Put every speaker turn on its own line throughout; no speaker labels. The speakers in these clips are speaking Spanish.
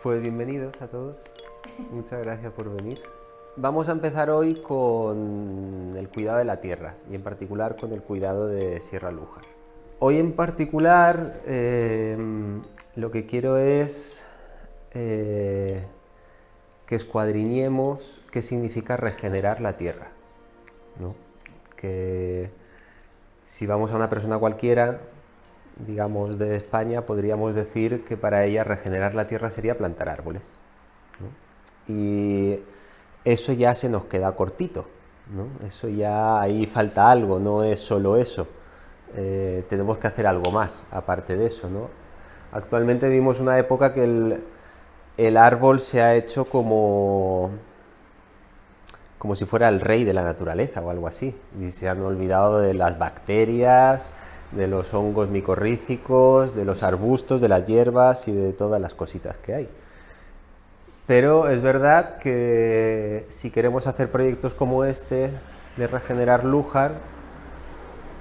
Pues bienvenidos a todos, muchas gracias por venir. Vamos a empezar hoy con el cuidado de la tierra y en particular con el cuidado de Sierra Lújar. Hoy en particular lo que quiero es que escuadriñemos qué significa regenerar la tierra, ¿no? Que si vamos a una persona cualquiera, digamos de España, podríamos decir que para ella regenerar la tierra sería plantar árboles, ¿no? Y eso ya se nos queda cortito, ¿no? Eso ya ahí falta algo, no es solo eso. Tenemos que hacer algo más aparte de eso, ¿no? Actualmente vivimos una época que el árbol se ha hecho como si fuera el rey de la naturaleza o algo así, y se han olvidado de las bacterias, de los hongos micorrízicos, de los arbustos, de las hierbas y de todas las cositas que hay. Pero es verdad que si queremos hacer proyectos como este de regenerar Lújar,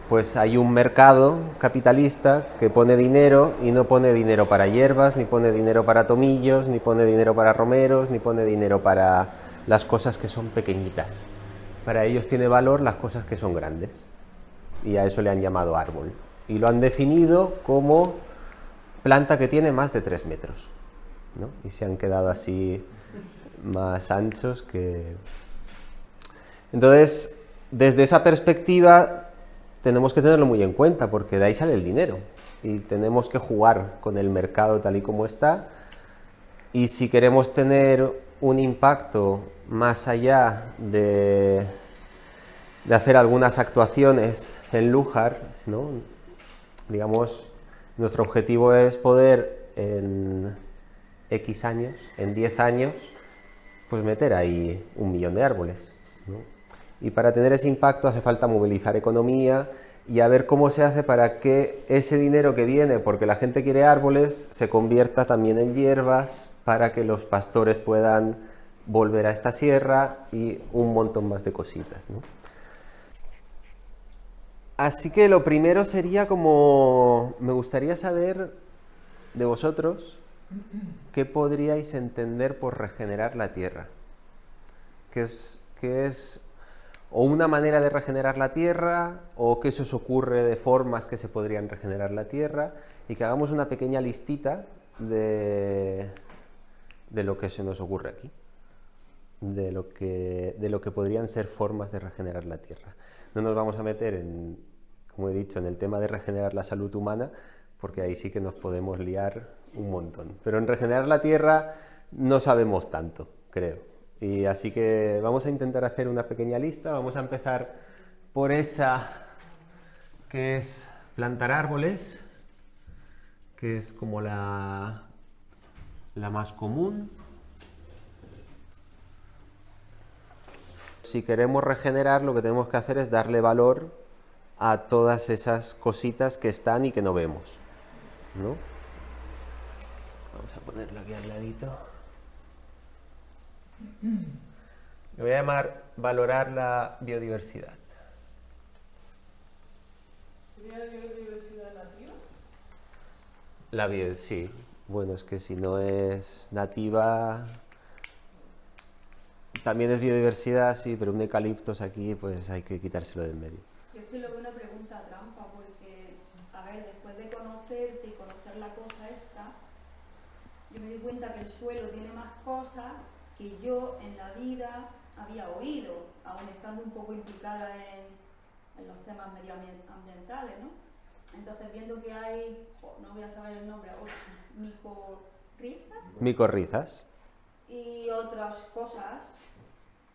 pues hay un mercado capitalista que pone dinero y no pone dinero para hierbas, ni pone dinero para tomillos, ni pone dinero para romeros, ni pone dinero para las cosas que son pequeñitas. Para ellos tiene valor las cosas que son grandes. Y a eso le han llamado árbol. Y lo han definido como planta que tiene más de 3 metros, ¿no? Y se han quedado así más anchos que... Entonces, desde esa perspectiva tenemos que tenerlo muy en cuenta, porque de ahí sale el dinero. Y tenemos que jugar con el mercado tal y como está. Y si queremos tener un impacto más allá de hacer algunas actuaciones en Lújar, ¿no? Digamos, nuestro objetivo es poder en X años, en 10 años, pues meter ahí 1 millón de árboles, ¿no? Y para tener ese impacto hace falta movilizar economía y a ver cómo se hace para que ese dinero que viene porque la gente quiere árboles se convierta también en hierbas para que los pastores puedan volver a esta sierra y un montón más de cositas, ¿no? Así que lo primero sería como, me gustaría saber de vosotros qué podríais entender por regenerar la tierra. ¿Qué es o una manera de regenerar la tierra o qué se os ocurre de formas que se podrían regenerar la tierra? Y que hagamos una pequeña listita de lo que se nos ocurre aquí, de lo que podrían ser formas de regenerar la tierra. No nos vamos a meter en, como he dicho, en el tema de regenerar la salud humana, porque ahí sí que nos podemos liar un montón. Pero en regenerar la tierra no sabemos tanto, creo. Y así que vamos a intentar hacer una pequeña lista. Vamos a empezar por esa que es plantar árboles, que es como la más común. Si queremos regenerar, lo que tenemos que hacer es darle valor a todas esas cositas que están y que no vemos, ¿no? Vamos a ponerlo aquí al ladito. Le voy a llamar valorar la biodiversidad.
¿Sería la biodiversidad nativa?
Sí. Bueno, es que si no es nativa... También es biodiversidad, sí, pero un eucaliptos aquí, pues hay que quitárselo del medio.
Yo es que lo veo una pregunta trampa, porque, a ver, después de conocerte y conocer la cosa esta, yo me di cuenta que el suelo tiene más cosas que yo en la vida había oído, aun estando un poco implicada en los temas medioambientales, ¿no? Entonces, viendo que hay, no voy a saber el nombre ahora,
Micorrizas.
Y otras cosas,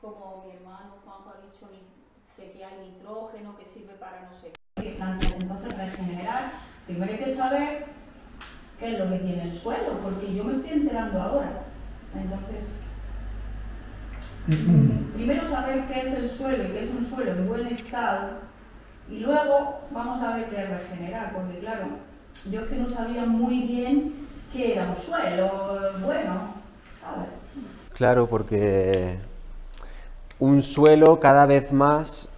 como mi hermano Juanjo ha dicho, sé que hay nitrógeno que sirve para no sé qué plantas. Entonces, regenerar, primero hay que saber qué es lo que tiene el suelo, porque yo me estoy enterando ahora. Entonces, primero saber qué es el suelo y qué es un suelo en buen estado, y luego vamos a ver qué es regenerar, porque claro, yo es que no sabía muy bien qué era un suelo bueno, ¿sabes?
Claro, porque un suelo cada vez más,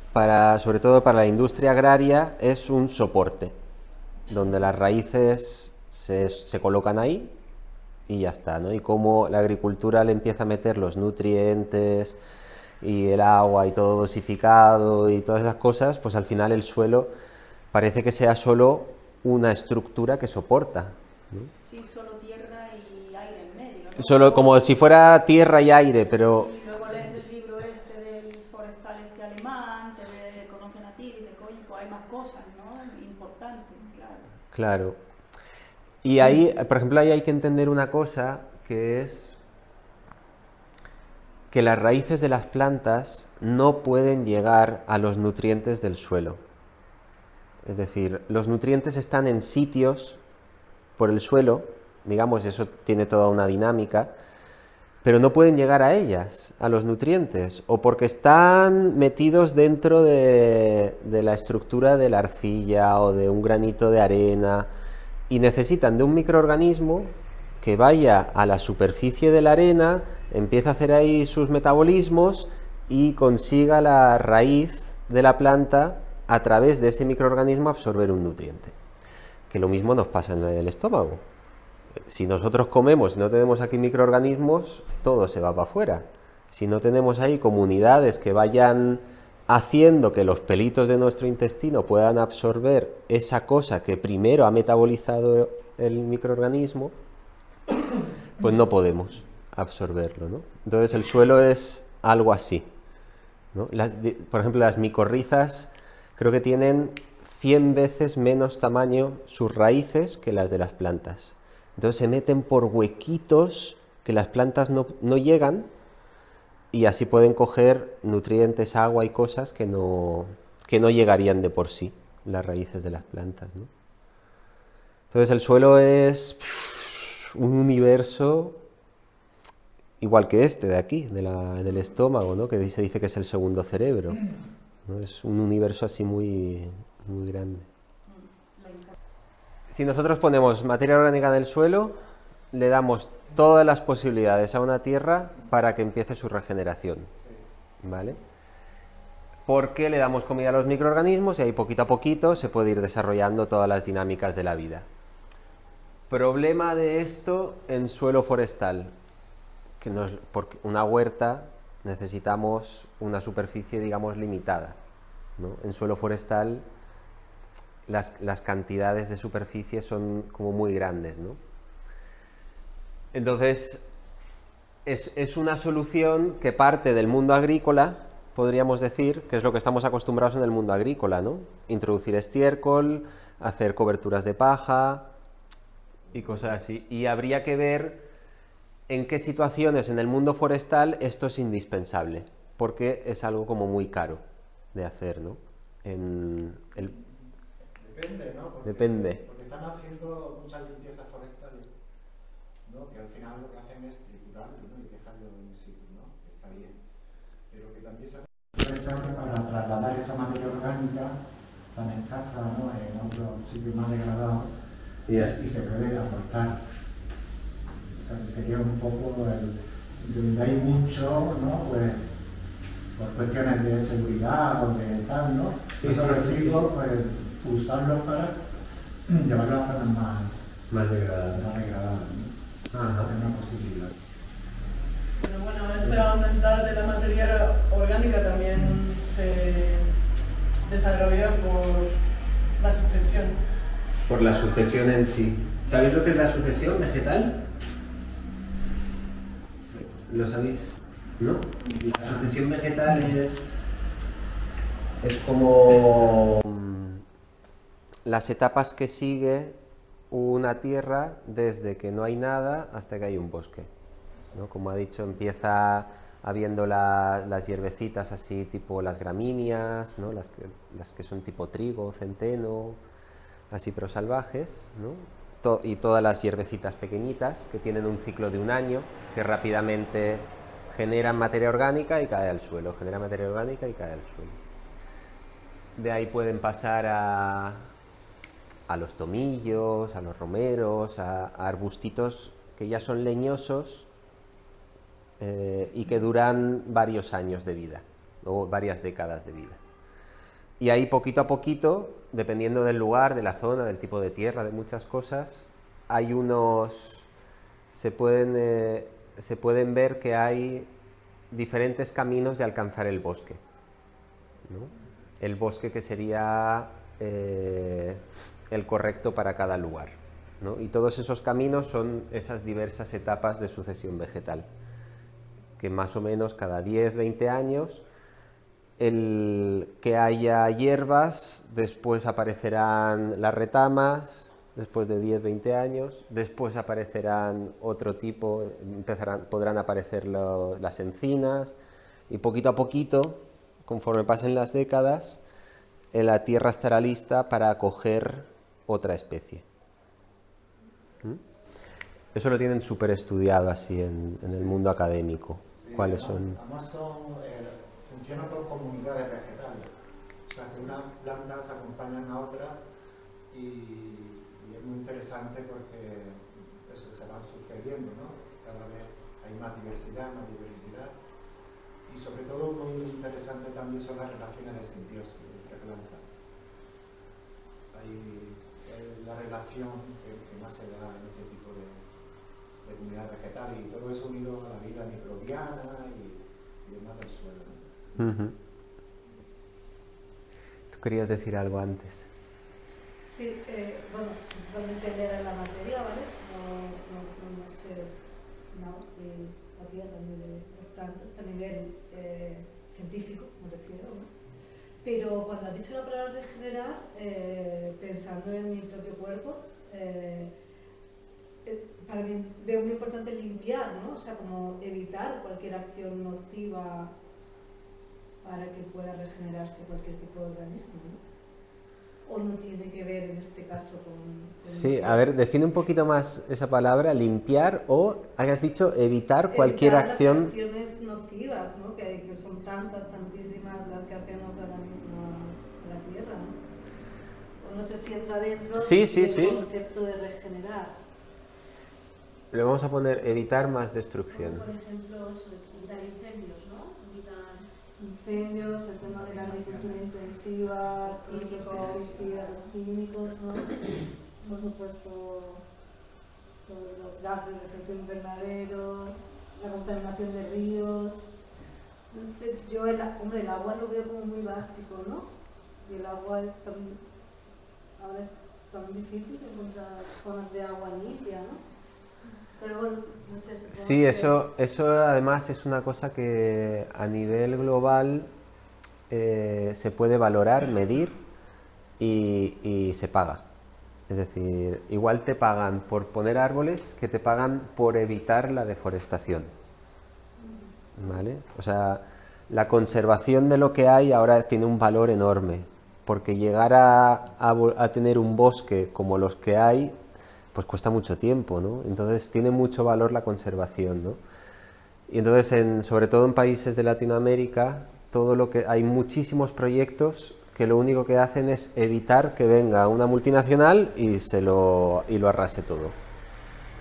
sobre todo para la industria agraria, es un soporte, donde las raíces se colocan ahí y ya está, ¿no? Y como la agricultura le empieza a meter los nutrientes y el agua y todo dosificado y todas esas cosas, pues al final el suelo parece que sea solo una estructura que soporta, ¿no?
Sí, solo tierra y aire en medio, ¿no?
Solo como si fuera tierra y aire, pero...
Sí, luego lees el libro este del forestal este alemán, te conocen a ti y dicen, coño, pues hay más cosas, ¿no? Importantes, claro.
Claro. Y ahí, por ejemplo, ahí hay que entender una cosa, que es que las raíces de las plantas no pueden llegar a los nutrientes del suelo. Es decir, los nutrientes están en sitios por el suelo, digamos, eso tiene toda una dinámica, pero no pueden llegar a ellas, a los nutrientes, o porque están metidos dentro de la estructura de la arcilla o de un granito de arena, y necesitan de un microorganismo que vaya a la superficie de la arena, empiece a hacer ahí sus metabolismos y consiga la raíz de la planta a través de ese microorganismo absorber un nutriente. Que lo mismo nos pasa en el estómago. Si nosotros comemos y no tenemos aquí microorganismos, todo se va para afuera. Si no tenemos ahí comunidades que vayan haciendo que los pelitos de nuestro intestino puedan absorber esa cosa que primero ha metabolizado el microorganismo, pues no podemos absorberlo, ¿no? Entonces el suelo es algo así, ¿no? Por ejemplo, las micorrizas creo que tienen 100 veces menos tamaño sus raíces que las de las plantas. Entonces se meten por huequitos que las plantas no llegan, y así pueden coger nutrientes, agua y cosas que no llegarían de por sí las raíces de las plantas, ¿no? Entonces el suelo es un universo igual que este de aquí, del estómago, ¿no? Que se dice que es el segundo cerebro, ¿no? Es un universo así muy, muy grande. Si nosotros ponemos materia orgánica en el suelo, le damos todas las posibilidades a una tierra para que empiece su regeneración, ¿vale? Porque le damos comida a los microorganismos y ahí poquito a poquito se puede ir desarrollando todas las dinámicas de la vida. Problema de esto en suelo forestal, que porque una huerta necesitamos una superficie, digamos, limitada, ¿no? En suelo forestal las cantidades de superficie son como muy grandes, ¿no? Entonces, es una solución que parte del mundo agrícola, podríamos decir, que es lo que estamos acostumbrados en el mundo agrícola, ¿no? Introducir estiércol, hacer coberturas de paja y cosas así. Y habría que ver en qué situaciones en el mundo forestal esto es indispensable, porque es algo como muy caro de hacer, ¿no?
Depende, ¿no?
Depende.
Porque están haciendo muchas limpiezas forestales, ¿no? Que al final lo que hacen es triturarlo, ¿no? Y dejarlo in situ, ¿no? Está bien. Pero que también se aprovechan para trasladar esa materia orgánica tan escasa, ¿no? En otros sitios más degradados, y se puede aportar. O sea, que sería un poco donde hay mucho, ¿no? Pues por cuestiones de seguridad o de tal, ¿no? Esos residuos, pues usarlos para llevarlos a zonas más degradadas, ¿no? Es una posibilidad.
Pero bueno, este aumentar de la materia orgánica también se desarrolla por la sucesión.
Por la sucesión en sí. ¿Sabéis lo que es la sucesión vegetal? ¿Lo sabéis? ¿No? La sucesión vegetal es como las etapas que sigue una tierra desde que no hay nada hasta que hay un bosque, ¿no? Como ha dicho, empieza habiendo las hierbecitas así tipo las gramíneas, ¿no? Las que son tipo trigo, centeno, así pero salvajes, ¿no? Y todas las hierbecitas pequeñitas que tienen un ciclo de un año, que rápidamente generan materia orgánica y cae al suelo, genera materia orgánica y cae al suelo. De ahí pueden pasar a los tomillos, a los romeros, a arbustitos que ya son leñosos y que duran varios años de vida, o varias décadas de vida. Y ahí poquito a poquito, dependiendo del lugar, de la zona, del tipo de tierra, de muchas cosas, hay unos se pueden ver que hay diferentes caminos de alcanzar el bosque, ¿no? El bosque que sería el correcto para cada lugar, ¿no? Y todos esos caminos son esas diversas etapas de sucesión vegetal, que más o menos cada 10-20 años el que haya hierbas, después aparecerán las retamas, después de 10-20 años, después aparecerán otro tipo, podrán aparecer las encinas, y poquito a poquito, conforme pasen las décadas, la tierra estará lista para acoger otra especie. Eso lo tienen súper estudiado así en el mundo académico.
Sí,
¿Cuáles son?
Además funcionan por comunidades vegetales. O sea, que unas plantas se acompañan a otras y es muy interesante porque eso se van sucediendo, ¿no? Cada vez hay más diversidad. Y sobre todo muy interesante también son las relaciones de simbiosis entre plantas. Hay la relación que más se da en este tipo de comunidad vegetal, y todo eso unido a la vida microbiana y demás del suelo, ¿no?
¿Tú querías decir algo antes?
Sí, bueno, principalmente leer la materia, ¿vale? No sé nada de la tierra ni de las plantas a nivel científico, me refiero, ¿no? Pero cuando has dicho la palabra regenerar, pensando en mi propio cuerpo, para mí veo muy importante limpiar, ¿no? O sea, como evitar cualquier acción nociva para que pueda regenerarse cualquier tipo de organismo, ¿no? ¿O no tiene que ver en este caso con
Sí, a ver, define un poquito más esa palabra, limpiar, o hayas dicho evitar cualquier acción.
Las acciones nocivas, ¿no? Que son tantísimas las que hacemos ahora mismo a la Tierra, ¿no? O no sé si entra dentro del concepto de regenerar.
Le vamos a poner evitar más destrucción.
Por ejemplo, evitar incendios, ¿no? Evitar
Incendios, el tema de la agricultura intensiva, los pesticidas, los químicos, ¿no? Por supuesto, todos los gases de efecto invernadero, la contaminación de ríos. No sé, yo el agua lo veo como muy básico, ¿no? Y el agua ahora es tan difícil encontrar zonas de agua limpia, ¿no? Pero bueno, no sé,
Sí, eso además es una cosa que a nivel global se puede valorar, medir y se paga. Es decir, igual te pagan por poner árboles que te pagan por evitar la deforestación. ¿Vale? O sea, la conservación de lo que hay ahora tiene un valor enorme, porque llegar a tener un bosque como los que hay, pues cuesta mucho tiempo, ¿no? Entonces tiene mucho valor la conservación, ¿no? Y entonces, sobre todo en países de Latinoamérica, hay muchísimos proyectos que lo único que hacen es evitar que venga una multinacional y lo arrase todo,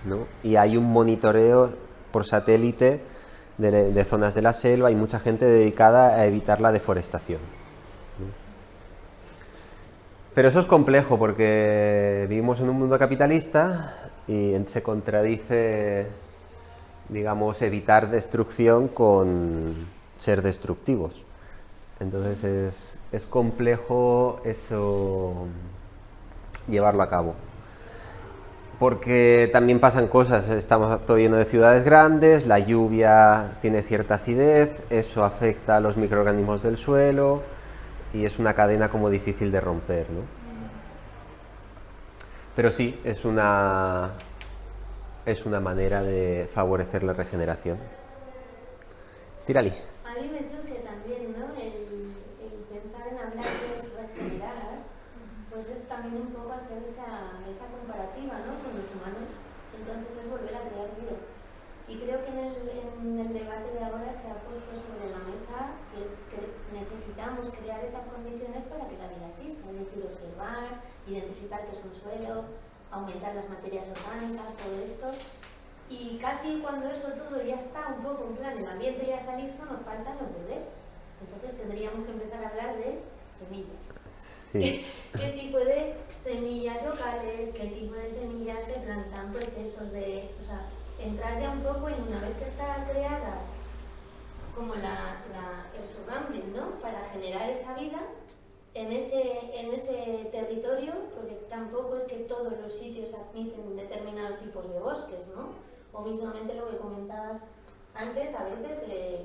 ¿no? Y hay un monitoreo por satélite de zonas de la selva, hay mucha gente dedicada a evitar la deforestación, ¿no? Pero eso es complejo porque vivimos en un mundo capitalista y se contradice, digamos, evitar destrucción con ser destructivos. Entonces es complejo eso llevarlo a cabo. Porque también pasan cosas, estamos todo lleno de ciudades grandes, la lluvia tiene cierta acidez, eso afecta a los microorganismos del suelo y es una cadena como difícil de romper, ¿no? Pero sí, es una manera de favorecer la regeneración. Tírali.
A mí me surge también, ¿no? El pensar en hablar de regenerar, pues es también un poco hacer esa comparativa, ¿no? Con los humanos. Entonces es volver a crear vida. Y creo que en el debate de ahora se ha puesto sobre la mesa que necesitamos crear esas condiciones para que la vida exista, es decir, observar, identificar qué es un suelo, aumentar las materias orgánicas, todo esto. Y casi cuando eso todo ya está un poco en plan, el ambiente ya está listo, nos faltan los bebés. Entonces tendríamos que empezar a hablar de semillas.
Sí.
¿Qué tipo de semillas locales, qué tipo de semillas se plantan, procesos de... O sea, entrar ya un poco en, una vez que está creada como el surrounding, ¿no? Para generar esa vida en ese territorio, porque tampoco es que todos los sitios admiten determinados tipos de bosques, ¿no? O mismamente lo que comentabas antes, a veces,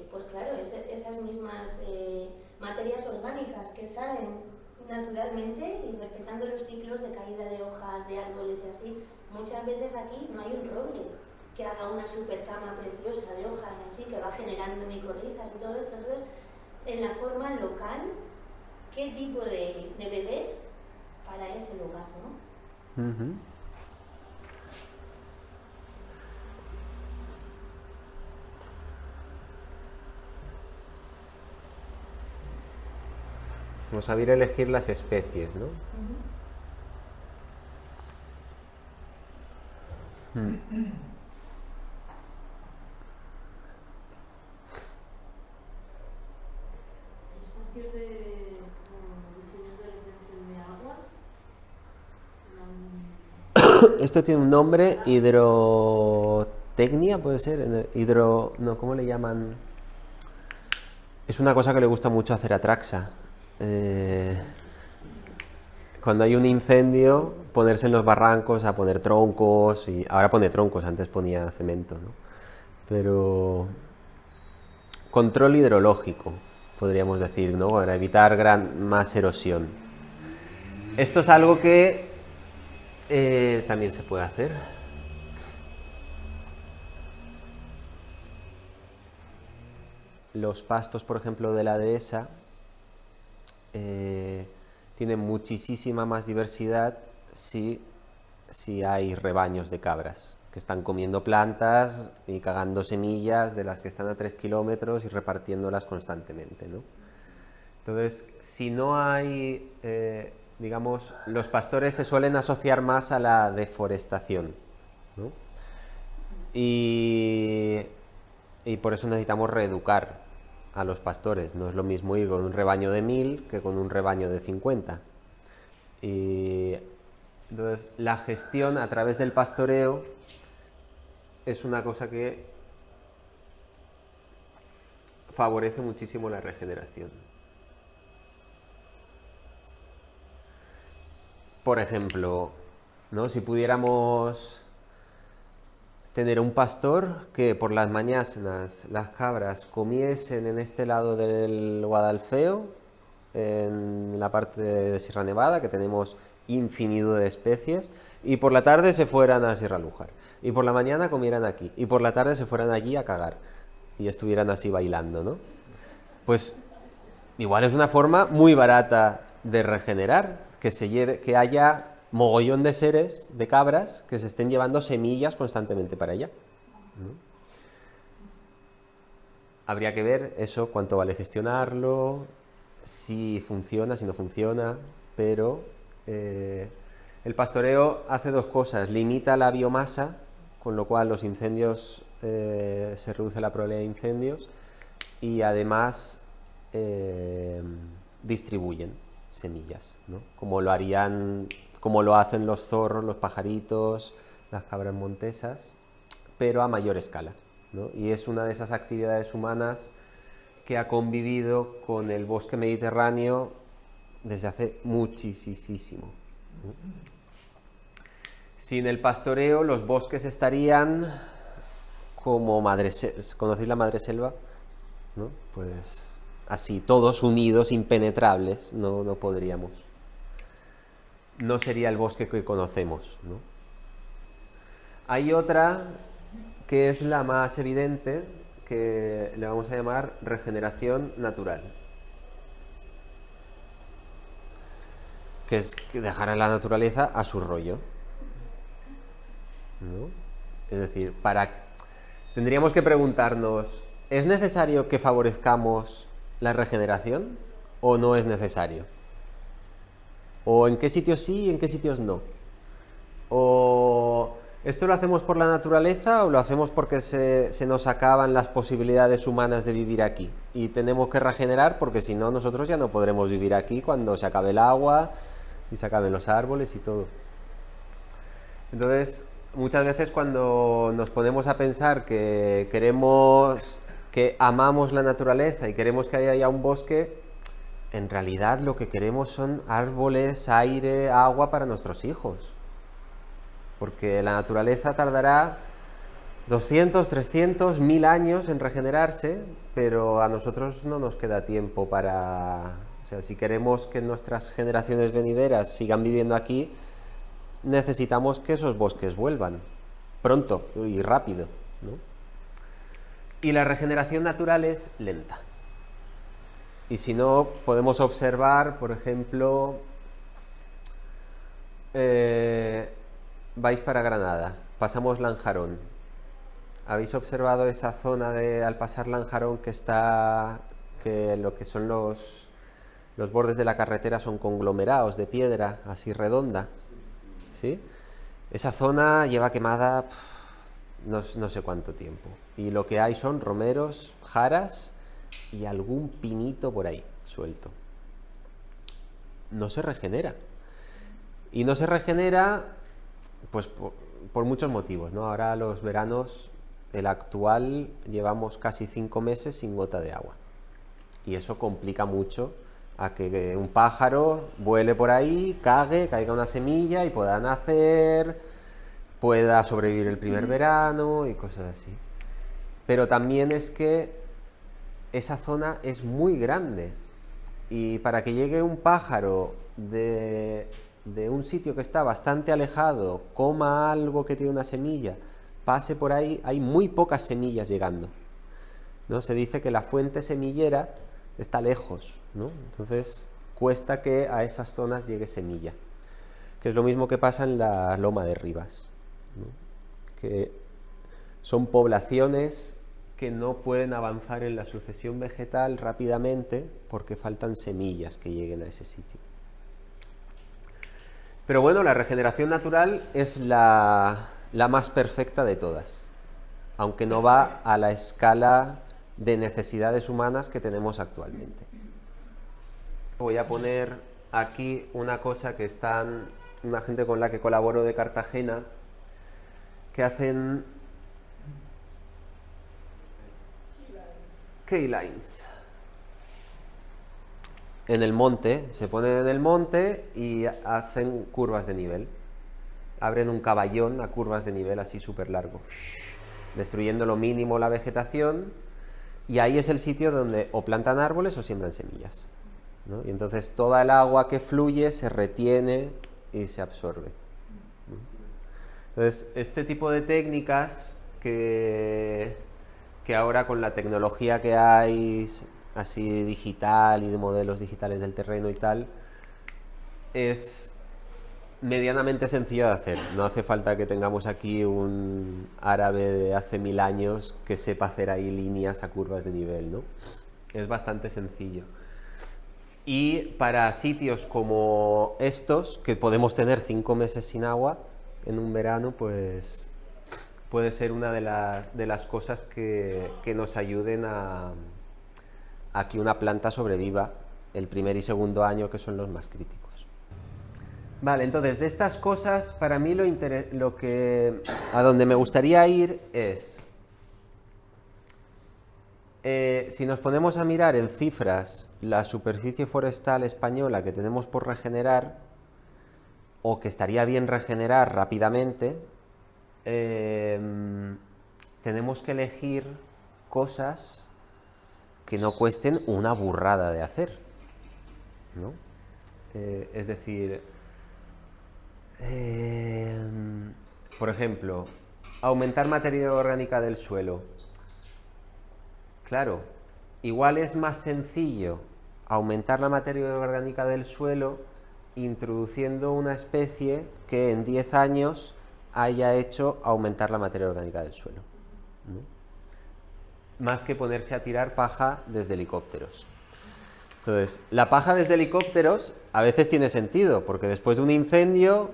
pues claro, esas mismas materias orgánicas que salen naturalmente y respetando los ciclos de caída de hojas, de árboles y así, muchas veces aquí no hay un roble que haga una super cama preciosa de hojas así, que va generando micorrizas y todo esto. Entonces, en la forma local, ¿qué tipo de bebés para ese lugar, no?
Uh-huh. Vamos a ver elegir las especies, ¿no?
Espacios de diseños de retención de aguas.
Esto tiene un nombre, hidrotecnia, puede ser, no, ¿cómo le llaman? Es una cosa que le gusta mucho hacer a Traxa. Cuando hay un incendio, ponerse en los barrancos a poner troncos, y ahora pone troncos, antes ponía cemento, ¿no? Pero control hidrológico, podríamos decir, ¿no? Para evitar más erosión. Esto es algo que también se puede hacer. Los pastos, por ejemplo, de la dehesa tienen muchísima más diversidad si hay rebaños de cabras que están comiendo plantas y cagando semillas de las que están a 3 kilómetros y repartiéndolas constantemente, ¿no? Entonces, si no hay, digamos, los pastores se suelen asociar más a la deforestación, ¿no? Y por eso necesitamos reeducar a los pastores. No es lo mismo ir con un rebaño de 1000 que con un rebaño de 50. Y entonces la gestión a través del pastoreo es una cosa que favorece muchísimo la regeneración. Por ejemplo, ¿no? Si pudiéramos tener un pastor que por las mañanas las cabras comiesen en este lado del Guadalfeo, en la parte de Sierra Nevada, que tenemos infinidad de especies, y por la tarde se fueran a Sierra Lújar, y por la mañana comieran aquí, y por la tarde se fueran allí a cagar, y estuvieran así bailando, ¿no? Pues igual es una forma muy barata de regenerar, que haya mogollón de seres, de cabras, que se estén llevando semillas constantemente para allá, ¿no? Habría que ver eso, cuánto vale gestionarlo, si funciona, si no funciona, pero el pastoreo hace dos cosas: limita la biomasa, con lo cual los incendios, se reduce la probabilidad de incendios, y además distribuyen semillas, ¿no? Como lo hacen los zorros, los pajaritos, las cabras montesas, pero a mayor escala, ¿no? Y es una de esas actividades humanas que ha convivido con el bosque mediterráneo desde hace muchísimo, ¿no? Sin el pastoreo, los bosques estarían como ¿conocéis la madreselva? ¿No? Pues así, todos unidos, impenetrables, no podríamos. No sería el bosque que conocemos, ¿no? Hay otra que es la más evidente, que le vamos a llamar regeneración natural, que es que dejar a la naturaleza a su rollo, ¿no? Es decir, tendríamos que preguntarnos, ¿es necesario que favorezcamos la regeneración o no es necesario? ¿O en qué sitios sí y en qué sitios no? ¿O esto lo hacemos por la naturaleza o lo hacemos porque se nos acaban las posibilidades humanas de vivir aquí? Y tenemos que regenerar porque si no, nosotros ya no podremos vivir aquí cuando se acabe el agua y se acaben los árboles y todo. Entonces, muchas veces cuando nos ponemos a pensar que queremos, que amamos la naturaleza y queremos que haya un bosque, en realidad lo que queremos son árboles, aire, agua para nuestros hijos. Porque la naturaleza tardará 200, 300, 1000 años en regenerarse, pero a nosotros no nos queda tiempo para... O sea, si queremos que nuestras generaciones venideras sigan viviendo aquí, necesitamos que esos bosques vuelvan pronto y rápido, ¿no? Y la regeneración natural es lenta. Y si no, podemos observar, por ejemplo, vais para Granada, pasamos Lanjarón. ¿Habéis observado esa zona de, al pasar Lanjarón, que lo que son los bordes de la carretera son conglomerados de piedra, así redonda? ¿Sí? Esa zona lleva quemada no sé cuánto tiempo. Y lo que hay son romeros, jaras y algún pinito por ahí suelto. No se regenera. Y no se regenera pues por muchos motivos, ¿no? Ahora los veranos, el actual, llevamos casi 5 meses sin gota de agua. Y eso complica mucho a que un pájaro vuele por ahí, caiga una semilla y pueda nacer, pueda sobrevivir el primer verano y cosas así. Pero también es que esa zona es muy grande y para que llegue un pájaro de un sitio que está bastante alejado, coma algo que tiene una semilla, pase por ahí, hay muy pocas semillas llegando, ¿no? Se dice que la fuente semillera está lejos, ¿no? Entonces cuesta que a esas zonas llegue semilla, que es lo mismo que pasa en la Loma de Rivas, ¿no? Que son poblaciones que no pueden avanzar en la sucesión vegetal rápidamente porque faltan semillas que lleguen a ese sitio. Pero bueno, la regeneración natural es la más perfecta de todas, aunque no va a la escala de necesidades humanas que tenemos actualmente. Voy a poner aquí una cosa que están una gente con la que colaboro de Cartagena, que hacen keylines en el monte, se ponen en el monte y hacen curvas de nivel, abren un caballón a curvas de nivel así súper largo, destruyendo lo mínimo la vegetación, y ahí es el sitio donde o plantan árboles o siembran semillas, ¿no? Y entonces toda el agua que fluye se retiene y se absorbe, ¿no? Entonces este tipo de técnicas que ahora con la tecnología que hay así digital y de modelos digitales del terreno y tal, es medianamente sencillo de hacer. No hace falta que tengamos aquí un árabe de hace 1000 años que sepa hacer ahí líneas a curvas de nivel, ¿no? Es bastante sencillo. Y para sitios como estos, que podemos tener 5 meses sin agua en un verano, pues puede ser una de las cosas que nos ayuden a que una planta sobreviva el primer y segundo año, que son los más críticos. Vale, entonces de estas cosas, para mí a donde me gustaría ir es, si nos ponemos a mirar en cifras la superficie forestal española que tenemos por regenerar, o que estaría bien regenerar rápidamente, tenemos que elegir cosas que no cuesten una burrada de hacer, ¿no? Es decir, por ejemplo, aumentar materia orgánica del suelo. Claro, igual es más sencillo aumentar la materia orgánica del suelo introduciendo una especie que en 10 años haya hecho aumentar la materia orgánica del suelo, ¿no? Más que ponerse a tirar paja desde helicópteros. Entonces, la paja desde helicópteros a veces tiene sentido, porque después de un incendio,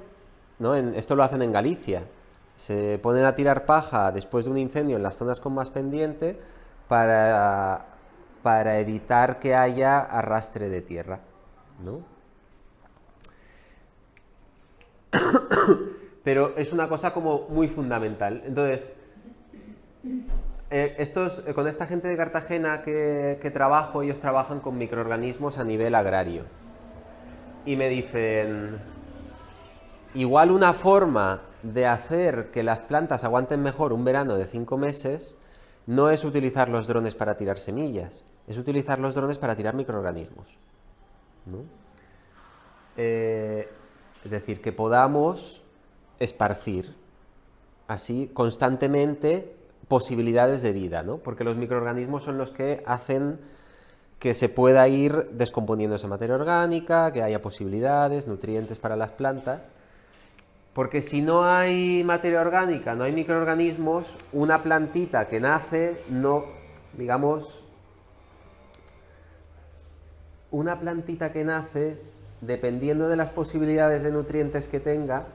¿no? Esto lo hacen en Galicia, se ponen a tirar paja después de un incendio en las zonas con más pendiente para evitar que haya arrastre de tierra, ¿no? pero es una cosa como muy fundamental. Entonces, con esta gente de Cartagena que trabajo, ellos trabajan con microorganismos a nivel agrario. Y me dicen, igual una forma de hacer que las plantas aguanten mejor un verano de 5 meses no es utilizar los drones para tirar semillas, es utilizar los drones para tirar microorganismos, ¿no? Es decir, que podamos esparcir así constantemente posibilidades de vida, ¿no? Porque los microorganismos son los que hacen que se pueda ir descomponiendo esa materia orgánica, que haya posibilidades, nutrientes para las plantas. Porque si no hay materia orgánica, no hay microorganismos, una plantita que nace, no, digamos, una plantita que nace, dependiendo de las posibilidades de nutrientes que tenga,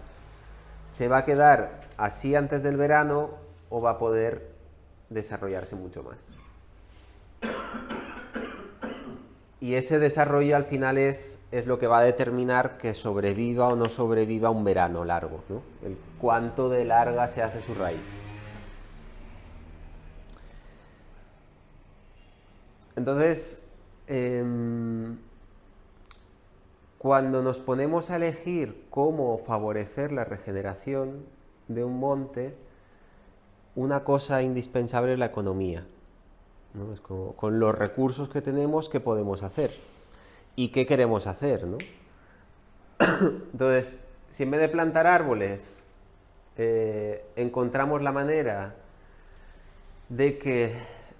se va a quedar así antes del verano o va a poder desarrollarse mucho más. Y ese desarrollo al final es lo que va a determinar que sobreviva o no sobreviva un verano largo, ¿no? El cuánto de larga se hace su raíz. Entonces, cuando nos ponemos a elegir cómo favorecer la regeneración de un monte, una cosa indispensable es la economía, ¿no? Es como, con los recursos que tenemos, ¿qué podemos hacer? ¿Y qué queremos hacer, ¿no? Entonces, si en vez de plantar árboles encontramos la manera de que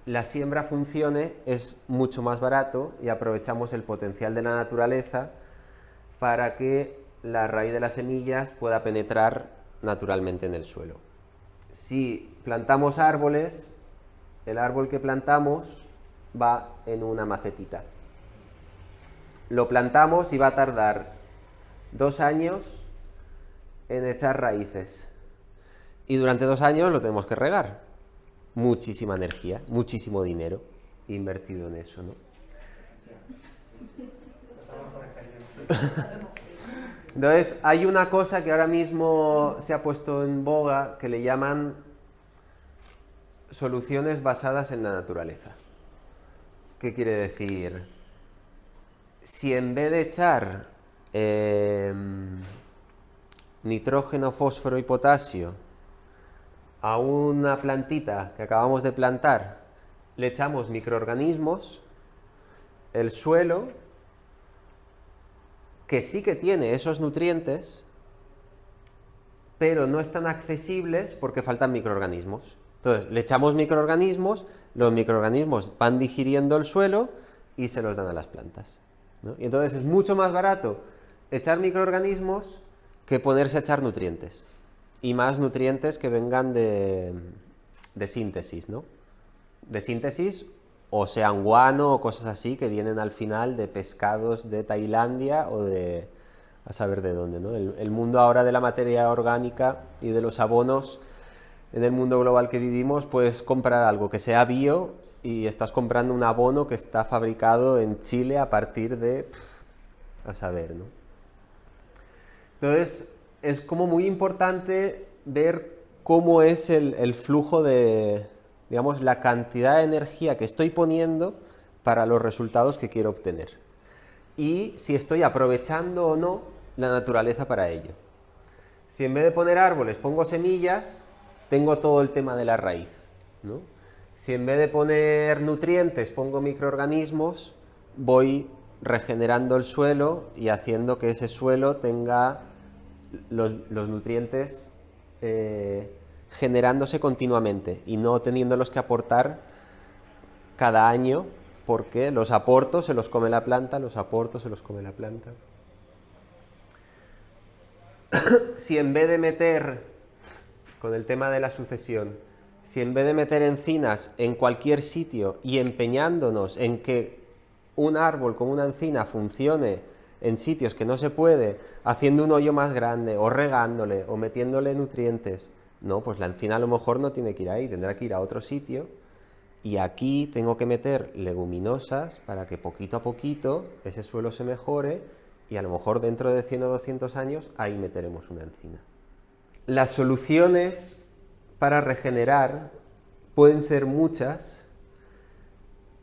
la siembra funcione, es mucho más barato y aprovechamos el potencial de la naturaleza para que la raíz de las semillas pueda penetrar naturalmente en el suelo. Si plantamos árboles, el árbol que plantamos va en una macetita. Lo plantamos y va a tardar 2 años en echar raíces. Y durante 2 años lo tenemos que regar. Muchísima energía, muchísimo dinero invertido en eso, ¿no? Entonces, hay una cosa que ahora mismo se ha puesto en boga que le llaman soluciones basadas en la naturaleza. ¿Qué quiere decir? Si en vez de echar nitrógeno, fósforo y potasio a una plantita que acabamos de plantar, le echamos microorganismos, el suelo, que sí que tiene esos nutrientes, pero no están accesibles porque faltan microorganismos. Entonces, le echamos microorganismos, los microorganismos van digiriendo el suelo y se los dan a las plantas, ¿no? Y entonces es mucho más barato echar microorganismos que ponerse a echar nutrientes. Y más nutrientes que vengan de síntesis, ¿no? De síntesis, o sean guano o cosas así que vienen al final de pescados de Tailandia o de a saber de dónde, ¿no? El mundo ahora de la materia orgánica y de los abonos, en el mundo global que vivimos, puedes comprar algo que sea bio y estás comprando un abono que está fabricado en Chile a partir de a saber, ¿no? Entonces, es como muy importante ver cómo es el flujo de, digamos, la cantidad de energía que estoy poniendo para los resultados que quiero obtener. Y si estoy aprovechando o no la naturaleza para ello. Si en vez de poner árboles pongo semillas, tengo todo el tema de la raíz, ¿no? Si en vez de poner nutrientes pongo microorganismos, voy regenerando el suelo y haciendo que ese suelo tenga los nutrientes generándose continuamente y no teniéndolos que aportar cada año, porque los aporto, se los come la planta, los aporto, se los come la planta. Si en vez de meter, con el tema de la sucesión, si en vez de meter encinas en cualquier sitio y empeñándonos en que un árbol con una encina funcione en sitios que no se puede, haciendo un hoyo más grande, o regándole, o metiéndole nutrientes, no, pues la encina a lo mejor no tiene que ir ahí, tendrá que ir a otro sitio, y aquí tengo que meter leguminosas para que poquito a poquito ese suelo se mejore, y a lo mejor dentro de 100 o 200 años ahí meteremos una encina. las soluciones para regenerar pueden ser muchas,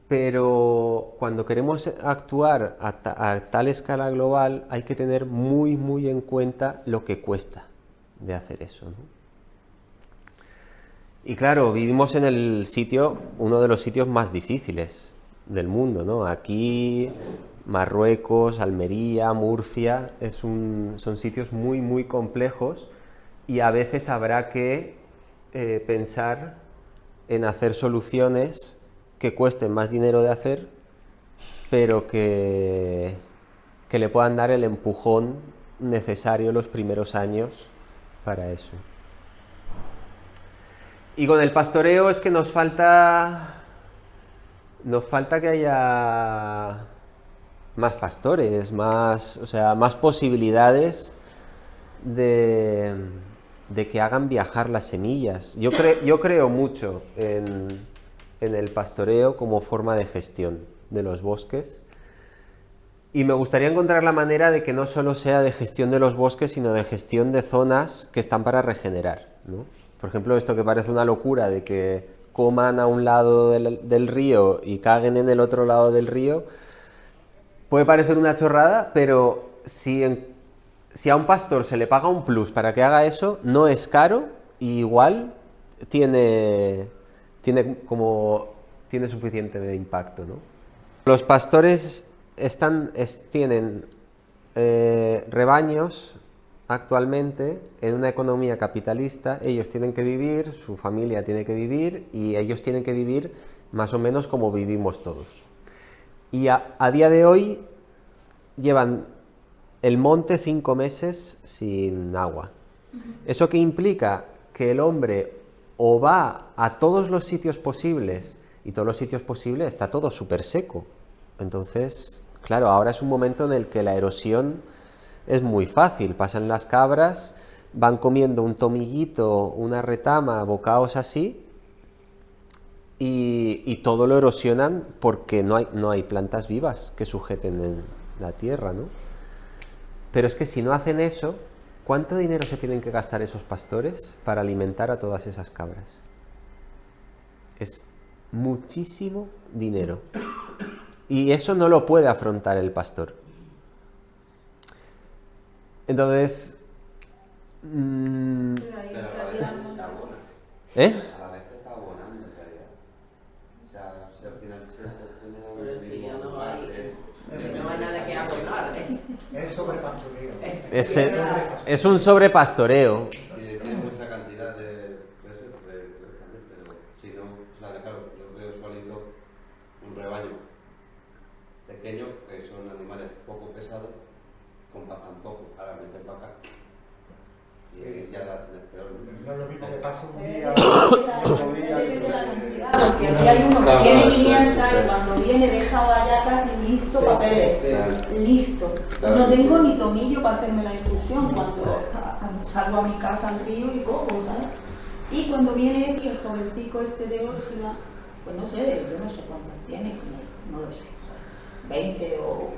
pero cuando queremos actuar a tal escala global hay que tener muy, muy en cuenta lo que cuesta de hacer eso, ¿no? Y claro, vivimos en el sitio, uno de los sitios más difíciles del mundo, ¿no? Aquí, Marruecos, Almería, Murcia, son sitios muy, muy complejos y a veces habrá que pensar en hacer soluciones que cuesten más dinero de hacer, pero que le puedan dar el empujón necesario los primeros años para eso. Y con el pastoreo es que nos falta que haya más pastores, o sea, más posibilidades de que hagan viajar las semillas. Yo creo mucho en el pastoreo como forma de gestión de los bosques, y me gustaría encontrar la manera de que no solo sea de gestión de los bosques, sino de gestión de zonas que están para regenerar, ¿no? Por ejemplo, esto que parece una locura de que coman a un lado del río y caguen en el otro lado del río, puede parecer una chorrada, pero si a un pastor se le paga un plus para que haga eso, no es caro y igual tiene suficiente de impacto, ¿no? Los pastores tienen rebaños actualmente en una economía capitalista. Ellos tienen que vivir, su familia tiene que vivir y ellos tienen que vivir más o menos como vivimos todos. Y a día de hoy llevan el monte 5 meses sin agua. ¿Eso qué implica? Que el hombre o va a todos los sitios posibles, y todos los sitios posibles está todo súper seco. Entonces, claro, ahora es un momento en el que la erosión es muy fácil. Pasan las cabras, van comiendo un tomillito, una retama, bocaos así, y todo lo erosionan porque no hay plantas vivas que sujeten en la tierra, ¿no? Pero es que si no hacen eso, ¿cuánto dinero se tienen que gastar esos pastores para alimentar a todas esas cabras? Es muchísimo dinero. Y eso no lo puede afrontar el pastor. Entonces... ¿Eh?
A la vez está abonando en realidad. O sea, si al final se obtiene...
Pero es que ya no hay nada que abonar.
Es sobrepastoreo.
Es un sobrepastoreo.
Sí, tiene mucha cantidad de peces, pero si no, claro, yo visualizo un rebaño pequeño, que son animales poco pesados, compactan poco, ahora meten para acá. Y ya la tienes peor.
No es lo mismo que pasa un día.
Depende de la cantidad, porque aquí hay uno que tiene 500 y cuando viene deja ya casi listo papeles. Listo. No tengo ni tomillo para hacerme la infusión cuando salgo a mi casa al río y cojo, ¿sabes? Y cuando viene el jovencico este de Órgida, pues no sé, yo no sé cuántos tiene, no lo sé, 20 o...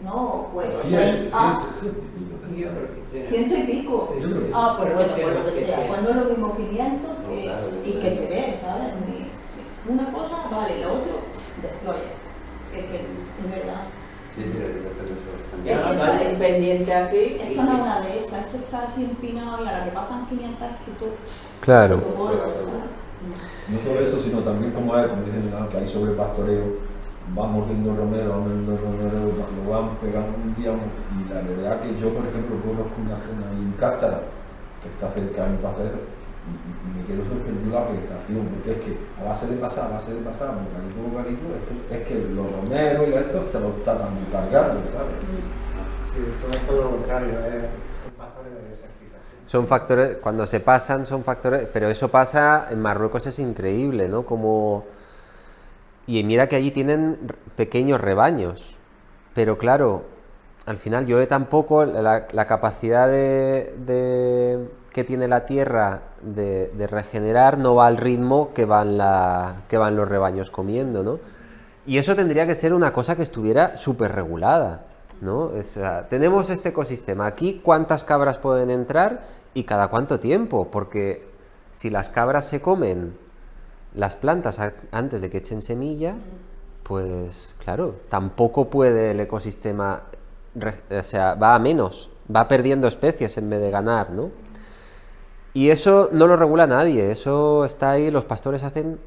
No, pues... 100 y pico. Ah, pues bueno, pues lo que sea. Pues no es lo mismo 500 y que se ve, ¿sabes? Una cosa, vale, lo otro, destroyer. Es verdad.
Sí,
Ya no sale pendiente así.
Esto no es una de esas, esto está así empinado y a la que pasan 500 que tú...
Claro.
No solo eso, sino también como dicen que hay sobrepastoreo. Van mordiendo romero, lo van pegando un día, y la verdad que yo, por ejemplo, conozco una zona en Cástara, que está cerca de mi pastoreo, y me quedo sorprendido la vegetación, porque es que a base de pasar, bocadito, es que los romeros y estos se los está tan cargando, ¿sabes?
Sí, eso es todo lo contrario, son factores de desertización.
Son factores, cuando se pasan, son factores, pero eso pasa en Marruecos, es increíble, ¿no? Como... Y mira que allí tienen pequeños rebaños, pero claro, al final llueve tan poco, la capacidad que tiene la tierra de regenerar no va al ritmo que van los rebaños comiendo, ¿no? Y eso tendría que ser una cosa que estuviera súper regulada. ¿no? O sea, tenemos este ecosistema. Aquí, ¿cuántas cabras pueden entrar y cada cuánto tiempo? Porque si las cabras se comen las plantas antes de que echen semilla, pues claro, tampoco puede el ecosistema, o sea, va a menos, va perdiendo especies en vez de ganar, ¿no? Y eso no lo regula nadie, eso está ahí, los pastores hacen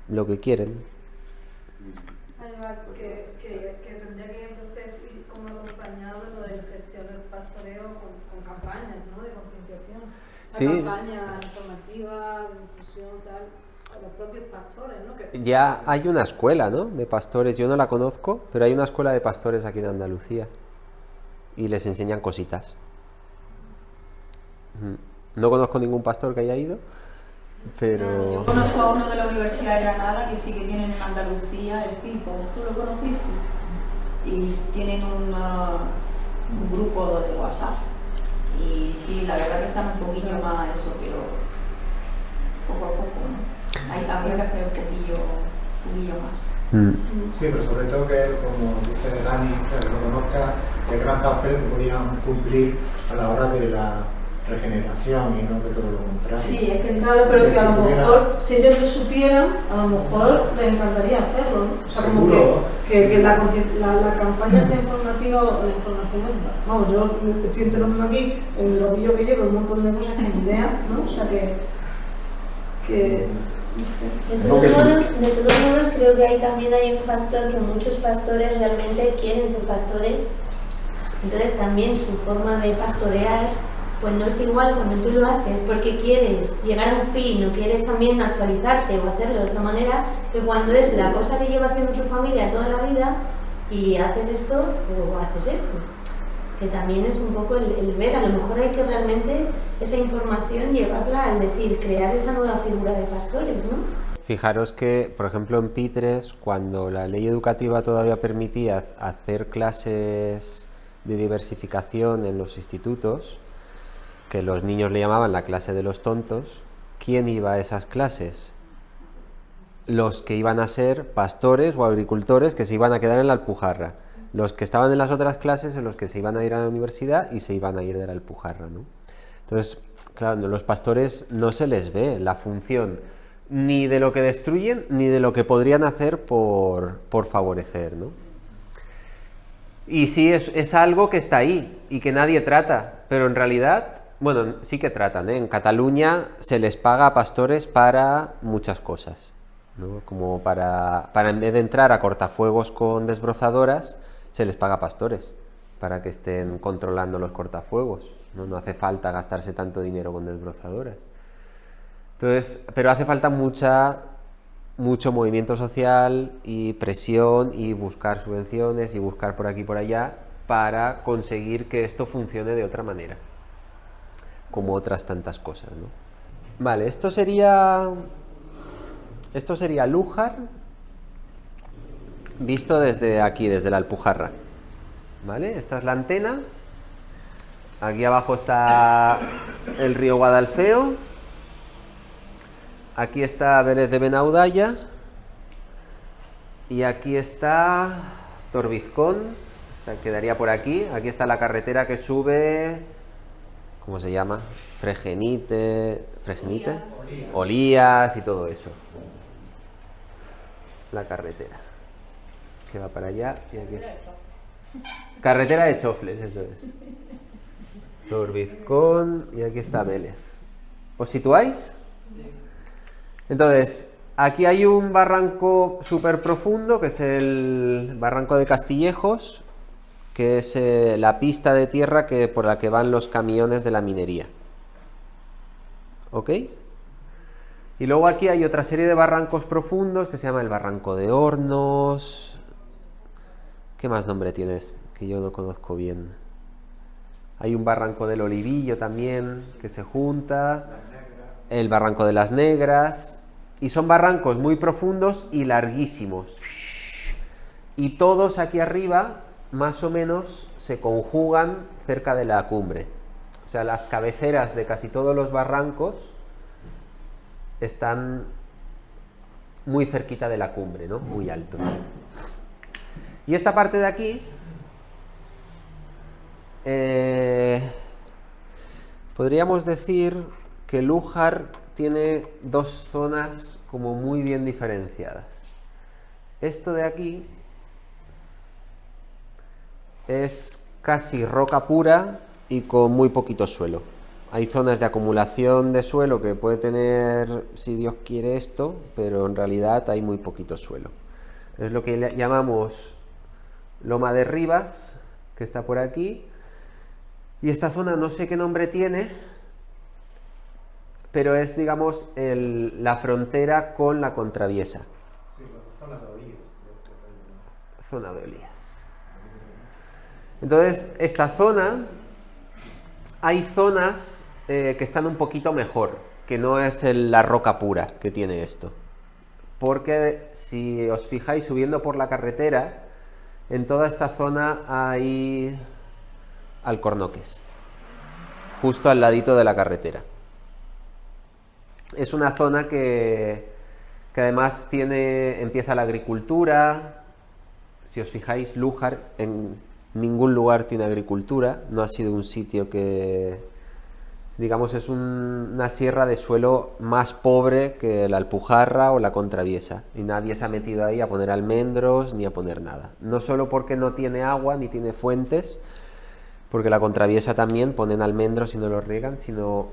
lo que quieren.
Además, que tendría que entonces ir como acompañado lo de gestión del pastoreo con campañas, ¿no? De concienciación. O sea,
Sí.
campaña informativa, de difusión, tal, a los propios pastores, ¿no? Que
Ya hay una escuela, ¿no? De pastores, yo no la conozco, pero hay una escuela de pastores aquí en Andalucía y les enseñan cositas. No conozco ningún pastor que haya ido, pero...
Yo conozco a uno de la Universidad de Granada que sí que tienen en Andalucía el Pipo. ¿Tú lo conociste? Y tienen un grupo de WhatsApp. Y sí, la verdad que están un poquillo más eso, pero poco a poco, ¿no? Habría que hacer un poquillo más.
Sí, pero sobre todo que él, como dice Dani, que lo conozca, el gran papel que podían cumplir a la hora de la regeneración y no de todo lo contrario.
sí, es que claro, pero que a lo mejor, si ellos lo supieran, a lo mejor les encantaría hacerlo, ¿no? O sea, como
Seguro.
que la campaña esta informativa, la información, vamos, yo estoy enterándome aquí, en lo que yo llevo, un montón de cosas que ni idea, ¿no? O sea, que no sé.
De todos modos, creo que ahí también hay un factor que muchos pastores realmente quieren ser pastores, entonces también su forma de pastorear pues no es igual cuando tú lo haces porque quieres llegar a un fin o quieres también actualizarte o hacerlo de otra manera que cuando es la cosa que lleva haciendo tu familia toda la vida y haces esto o haces esto. Que también es un poco el ver, a lo mejor hay que realmente esa información llevarla al decir, crear esa nueva figura de pastores, ¿no?
Fijaros que, por ejemplo, en Pitres, cuando la ley educativa todavía permitía hacer clases de diversificación en los institutos, que los niños le llamaban la clase de los tontos, ¿quién iba a esas clases? Los que iban a ser pastores o agricultores que se iban a quedar en la Alpujarra. Los que estaban en las otras clases en los que se iban a ir a la universidad y se iban a ir de la Alpujarra, ¿no? Entonces, claro, los pastores no se les ve la función ni de lo que destruyen ni de lo que podrían hacer por favorecer, ¿no? Y sí, es algo que está ahí y que nadie trata, pero en realidad, bueno, sí que tratan, ¿eh? En Cataluña se les paga a pastores para muchas cosas, ¿no? Como para en vez de entrar a cortafuegos con desbrozadoras, se les paga a pastores para que estén controlando los cortafuegos, ¿no? No hace falta gastarse tanto dinero con desbrozadoras. Entonces, pero hace falta mucho movimiento social y presión y buscar subvenciones y buscar por aquí y por allá para conseguir que esto funcione de otra manera, como otras tantas cosas, ¿no? Vale, esto sería Lújar visto desde aquí, desde la Alpujarra, ¿vale? Esta es la antena, aquí abajo está el río Guadalfeo, aquí está Vélez de Benaudalla y aquí está Torbizcón, quedaría por aquí. Aquí está la carretera que sube, ¿cómo se llama? Fregenite, Olías y todo eso. La carretera que va para allá y aquí está. Carretera de Chofles, eso es. Torbizcón y aquí está Vélez. ¿Os situáis? Entonces, aquí hay un barranco súper profundo, que es el barranco de Castillejos, que es la pista de tierra por la que van los camiones de la minería. ¿Ok? Y luego aquí hay otra serie de barrancos profundos que se llama el Barranco de Hornos. ¿Qué más nombre tienes? Que yo no conozco bien. Hay un barranco del Olivillo también, que se junta. El Barranco de las Negras. Y son barrancos muy profundos y larguísimos. Y todos aquí arriba, más o menos, se conjugan cerca de la cumbre. O sea, las cabeceras de casi todos los barrancos están muy cerquita de la cumbre, ¿no? Muy altos. Y esta parte de aquí podríamos decir que Lújar tiene dos zonas como muy bien diferenciadas. Esto de aquí es casi roca pura y con muy poquito suelo. Hay zonas de acumulación de suelo que puede tener, si Dios quiere, esto, pero en realidad hay muy poquito suelo. Es lo que llamamos Loma de Rivas, que está por aquí. Y esta zona no sé qué nombre tiene, pero es, digamos, la frontera con la Contraviesa.
Sí, la zona de Olías.
Zona de Olías. Entonces, esta zona, hay zonas que están un poquito mejor, que no es la roca pura que tiene esto. Porque si os fijáis subiendo por la carretera, en toda esta zona hay alcornoques, justo al ladito de la carretera. Es una zona que además empieza la agricultura. Si os fijáis, Lújar en ningún lugar tiene agricultura, no ha sido un sitio que, digamos, es una sierra de suelo más pobre que la Alpujarra o la Contraviesa, y nadie se ha metido ahí a poner almendros ni a poner nada. No solo porque no tiene agua ni tiene fuentes, porque la Contraviesa también ponen almendros y no los riegan, sino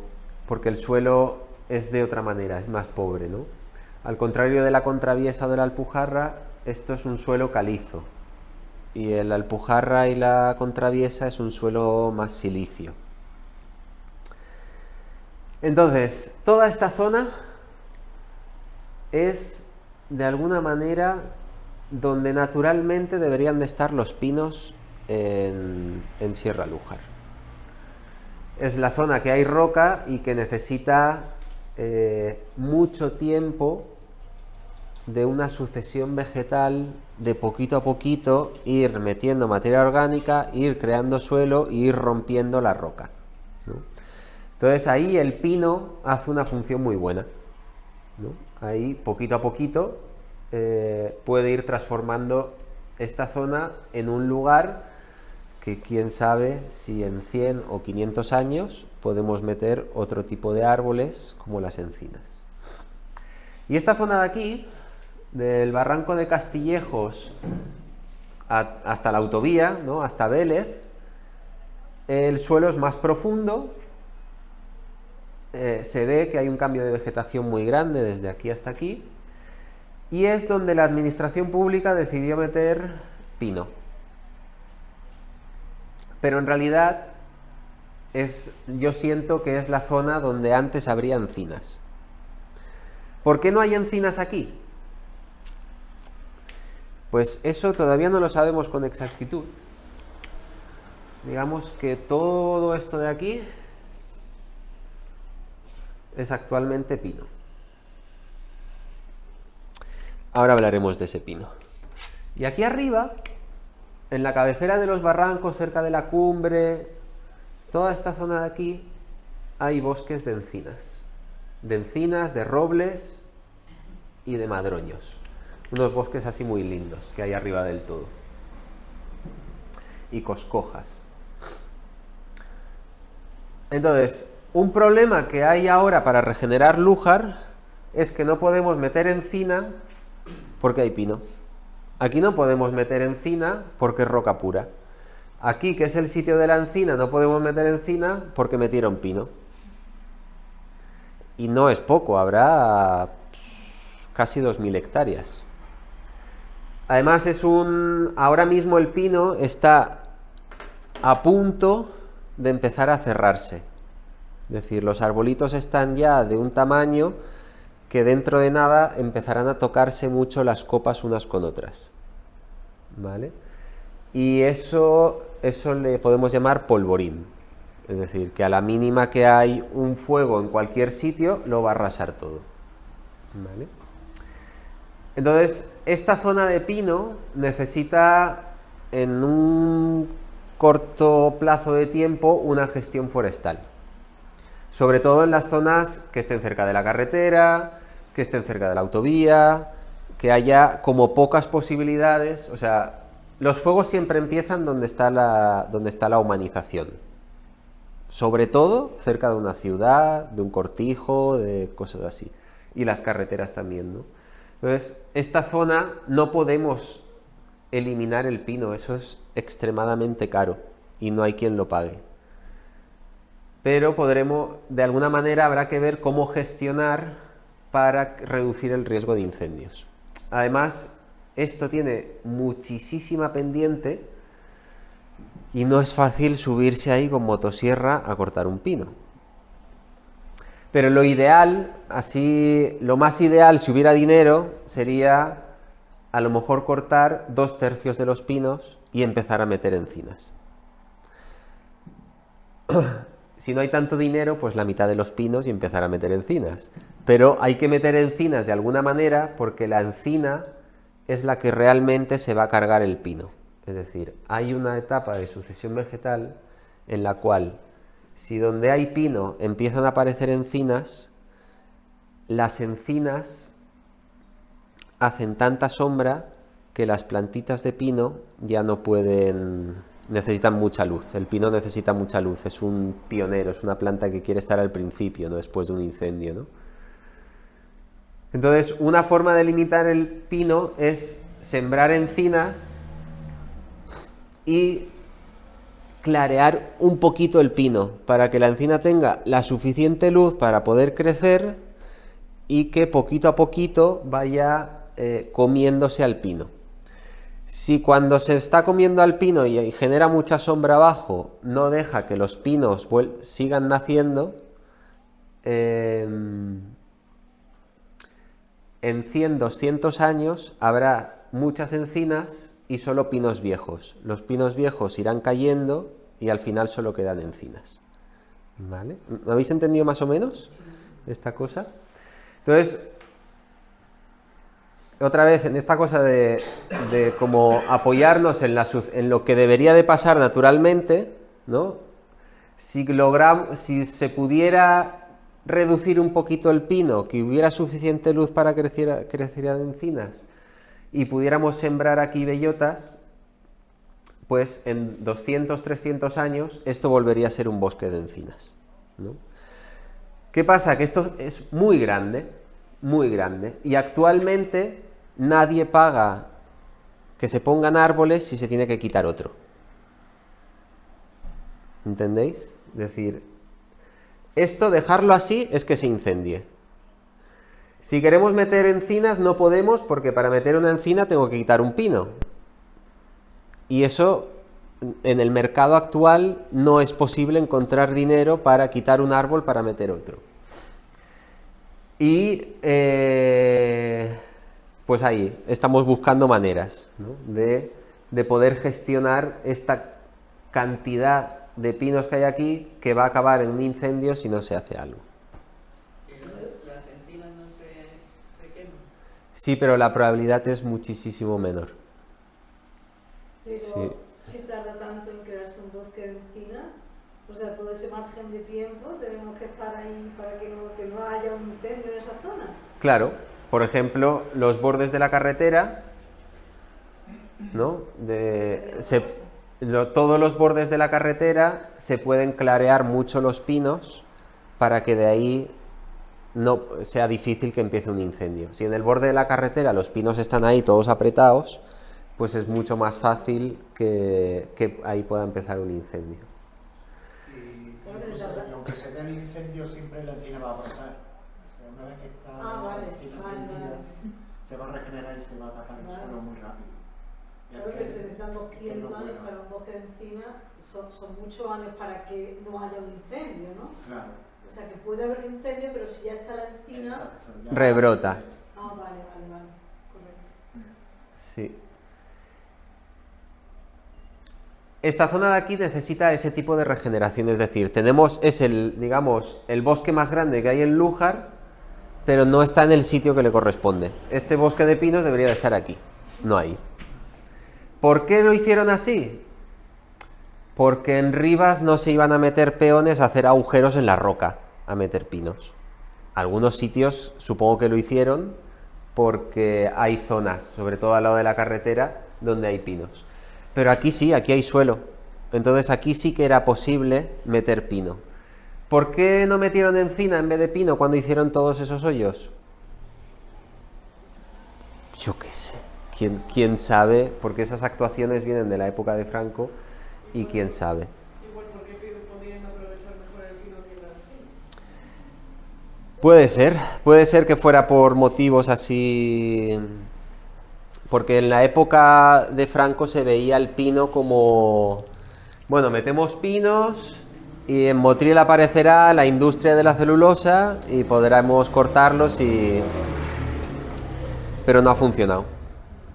porque el suelo es de otra manera, es más pobre, ¿no? Al contrario de la Contraviesa o de la Alpujarra, esto es un suelo calizo, y el Alpujarra y la Contraviesa es un suelo más silicio. Entonces, toda esta zona es, de alguna manera, donde naturalmente deberían de estar los pinos en Sierra Lújar. Es la zona que hay roca y que necesita mucho tiempo de una sucesión vegetal, de poquito a poquito ir metiendo materia orgánica, ir creando suelo e ir rompiendo la roca, ¿no? Entonces ahí el pino hace una función muy buena, ¿no? Ahí poquito a poquito puede ir transformando esta zona en un lugar que quién sabe si en 100 o 500 años podemos meter otro tipo de árboles como las encinas. Y esta zona de aquí, del barranco de Castillejos hasta la autovía, ¿no? Hasta Vélez, el suelo es más profundo. Se ve que hay un cambio de vegetación muy grande desde aquí hasta aquí, y es donde la administración pública decidió meter pino. Pero en realidad yo siento que es la zona donde antes habría encinas. ¿Por qué no hay encinas aquí? Pues eso todavía no lo sabemos con exactitud. Digamos que todo esto de aquí es actualmente pino. Ahora hablaremos de ese pino. Y aquí arriba, en la cabecera de los barrancos, cerca de la cumbre, toda esta zona de aquí, hay bosques de encinas. De encinas, de robles y de madroños. Unos bosques así muy lindos que hay arriba del todo. Y coscojas. Entonces, un problema que hay ahora para regenerar Lújar es que no podemos meter encina porque hay pino. Aquí no podemos meter encina porque es roca pura. Aquí, que es el sitio de la encina, no podemos meter encina porque metieron pino. Y no es poco, habrá casi 2000 hectáreas. Además ahora mismo el pino está a punto de empezar a cerrarse. Es decir, los arbolitos están ya de un tamaño que dentro de nada empezarán a tocarse mucho las copas unas con otras, ¿vale? Y eso le podemos llamar polvorín. Es decir, que a la mínima que hay un fuego en cualquier sitio, lo va a arrasar todo, ¿vale? Entonces, esta zona de pino necesita, en un corto plazo de tiempo, una gestión forestal. Sobre todo en las zonas que estén cerca de la carretera, que estén cerca de la autovía, que haya como pocas posibilidades, o sea, los fuegos siempre empiezan donde está la humanización. Sobre todo cerca de una ciudad, de un cortijo, de cosas así. Y las carreteras también, ¿no? Entonces, esta zona no podemos eliminar el pino, eso es extremadamente caro y no hay quien lo pague. Pero podremos, de alguna manera habrá que ver cómo gestionar para reducir el riesgo de incendios. Además, esto tiene muchísima pendiente y no es fácil subirse ahí con motosierra a cortar un pino. Pero lo ideal, lo más ideal si hubiera dinero, sería a lo mejor cortar 2/3 de los pinos y empezar a meter encinas. Si no hay tanto dinero, pues la mitad de los pinos y empezar a meter encinas. Pero hay que meter encinas de alguna manera porque la encina es la que realmente se va a cargar el pino. Es decir, hay una etapa de sucesión vegetal en la cual, si donde hay pino empiezan a aparecer encinas, las encinas hacen tanta sombra que las plantitas de pino ya no pueden, necesitan mucha luz. El pino necesita mucha luz, es un pionero, es una planta que quiere estar al principio, no después de un incendio, ¿no? Entonces, una forma de limitar el pino es sembrar encinas y clarear un poquito el pino para que la encina tenga la suficiente luz para poder crecer y que poquito a poquito vaya comiéndose al pino. Si cuando se está comiendo al pino y genera mucha sombra abajo no deja que los pinos sigan naciendo, en 100, 200 años habrá muchas encinas y solo pinos viejos. Los pinos viejos irán cayendo y al final solo quedan encinas. ¿Vale? ¿Me habéis entendido más o menos esta cosa? Entonces, otra vez en esta cosa de como apoyarnos en lo que debería de pasar naturalmente, ¿no? Si se pudiera reducir un poquito el pino, que hubiera suficiente luz para que crecieran encinas y pudiéramos sembrar aquí bellotas, pues en 200, 300 años esto volvería a ser un bosque de encinas, ¿no? ¿Qué pasa? Que esto es muy grande, y actualmente nadie paga que se pongan árboles si se tiene que quitar otro. ¿Entendéis? Es decir, esto dejarlo así es que se incendie. Si queremos meter encinas no podemos porque para meter una encina tengo que quitar un pino. Y eso en el mercado actual no es posible encontrar dinero para quitar un árbol para meter otro. Y pues ahí estamos buscando maneras, ¿no? de poder gestionar esta cantidad de pinos que hay aquí que va a acabar en un incendio si no se hace algo.
¿Las encinas no se queman?
Sí, pero la probabilidad es muchísimo menor.
Digo,
Sí.
si tarda tanto en crearse un bosque de encina, o sea, todo ese margen de tiempo tenemos que estar ahí para que no haya un incendio en esa zona.
Claro, por ejemplo, los bordes de la carretera, ¿no? Todos los bordes de la carretera se pueden clarear mucho los pinos para que de ahí no sea difícil que empiece un incendio. Si en el borde de la carretera los pinos están ahí todos apretados, pues es mucho más fácil que ahí pueda empezar un incendio.
Y aunque se dé el incendio, siempre la encina va a brotar. O sea, una vez que está la encina prendida, se va a regenerar y se va a tapar el suelo muy rápido.
Claro que se necesitan 200 años para un bosque de encina, son muchos años para que no haya un incendio, ¿no?
Claro.
O sea, que puede haber un incendio, pero si ya está la encina...
Exacto, ya
Rebrota.
Ah, vale, correcto.
Sí. Esta zona de aquí necesita ese tipo de regeneración, es decir, es el bosque más grande que hay en Lújar, pero no está en el sitio que le corresponde. Este bosque de pinos debería de estar aquí, no ahí. ¿Por qué lo hicieron así? Porque en Rivas no se iban a meter peones a hacer agujeros en la roca, a meter pinos. Algunos sitios supongo que lo hicieron porque hay zonas, sobre todo al lado de la carretera, donde hay pinos. Pero aquí sí, aquí hay suelo. Entonces aquí sí que era posible meter pino. ¿Por qué no metieron encina en vez de pino cuando hicieron todos esos hoyos? Yo qué sé. ¿Quién sabe? Porque esas actuaciones vienen de la época de Franco y quién sabe.
Igual, ¿por qué podían aprovechar mejor el pino que la encina?
Puede ser que fuera por motivos así, porque en la época de Franco se veía el pino como, bueno, metemos pinos y en Motril aparecerá la industria de la celulosa y podremos cortarlos pero no ha funcionado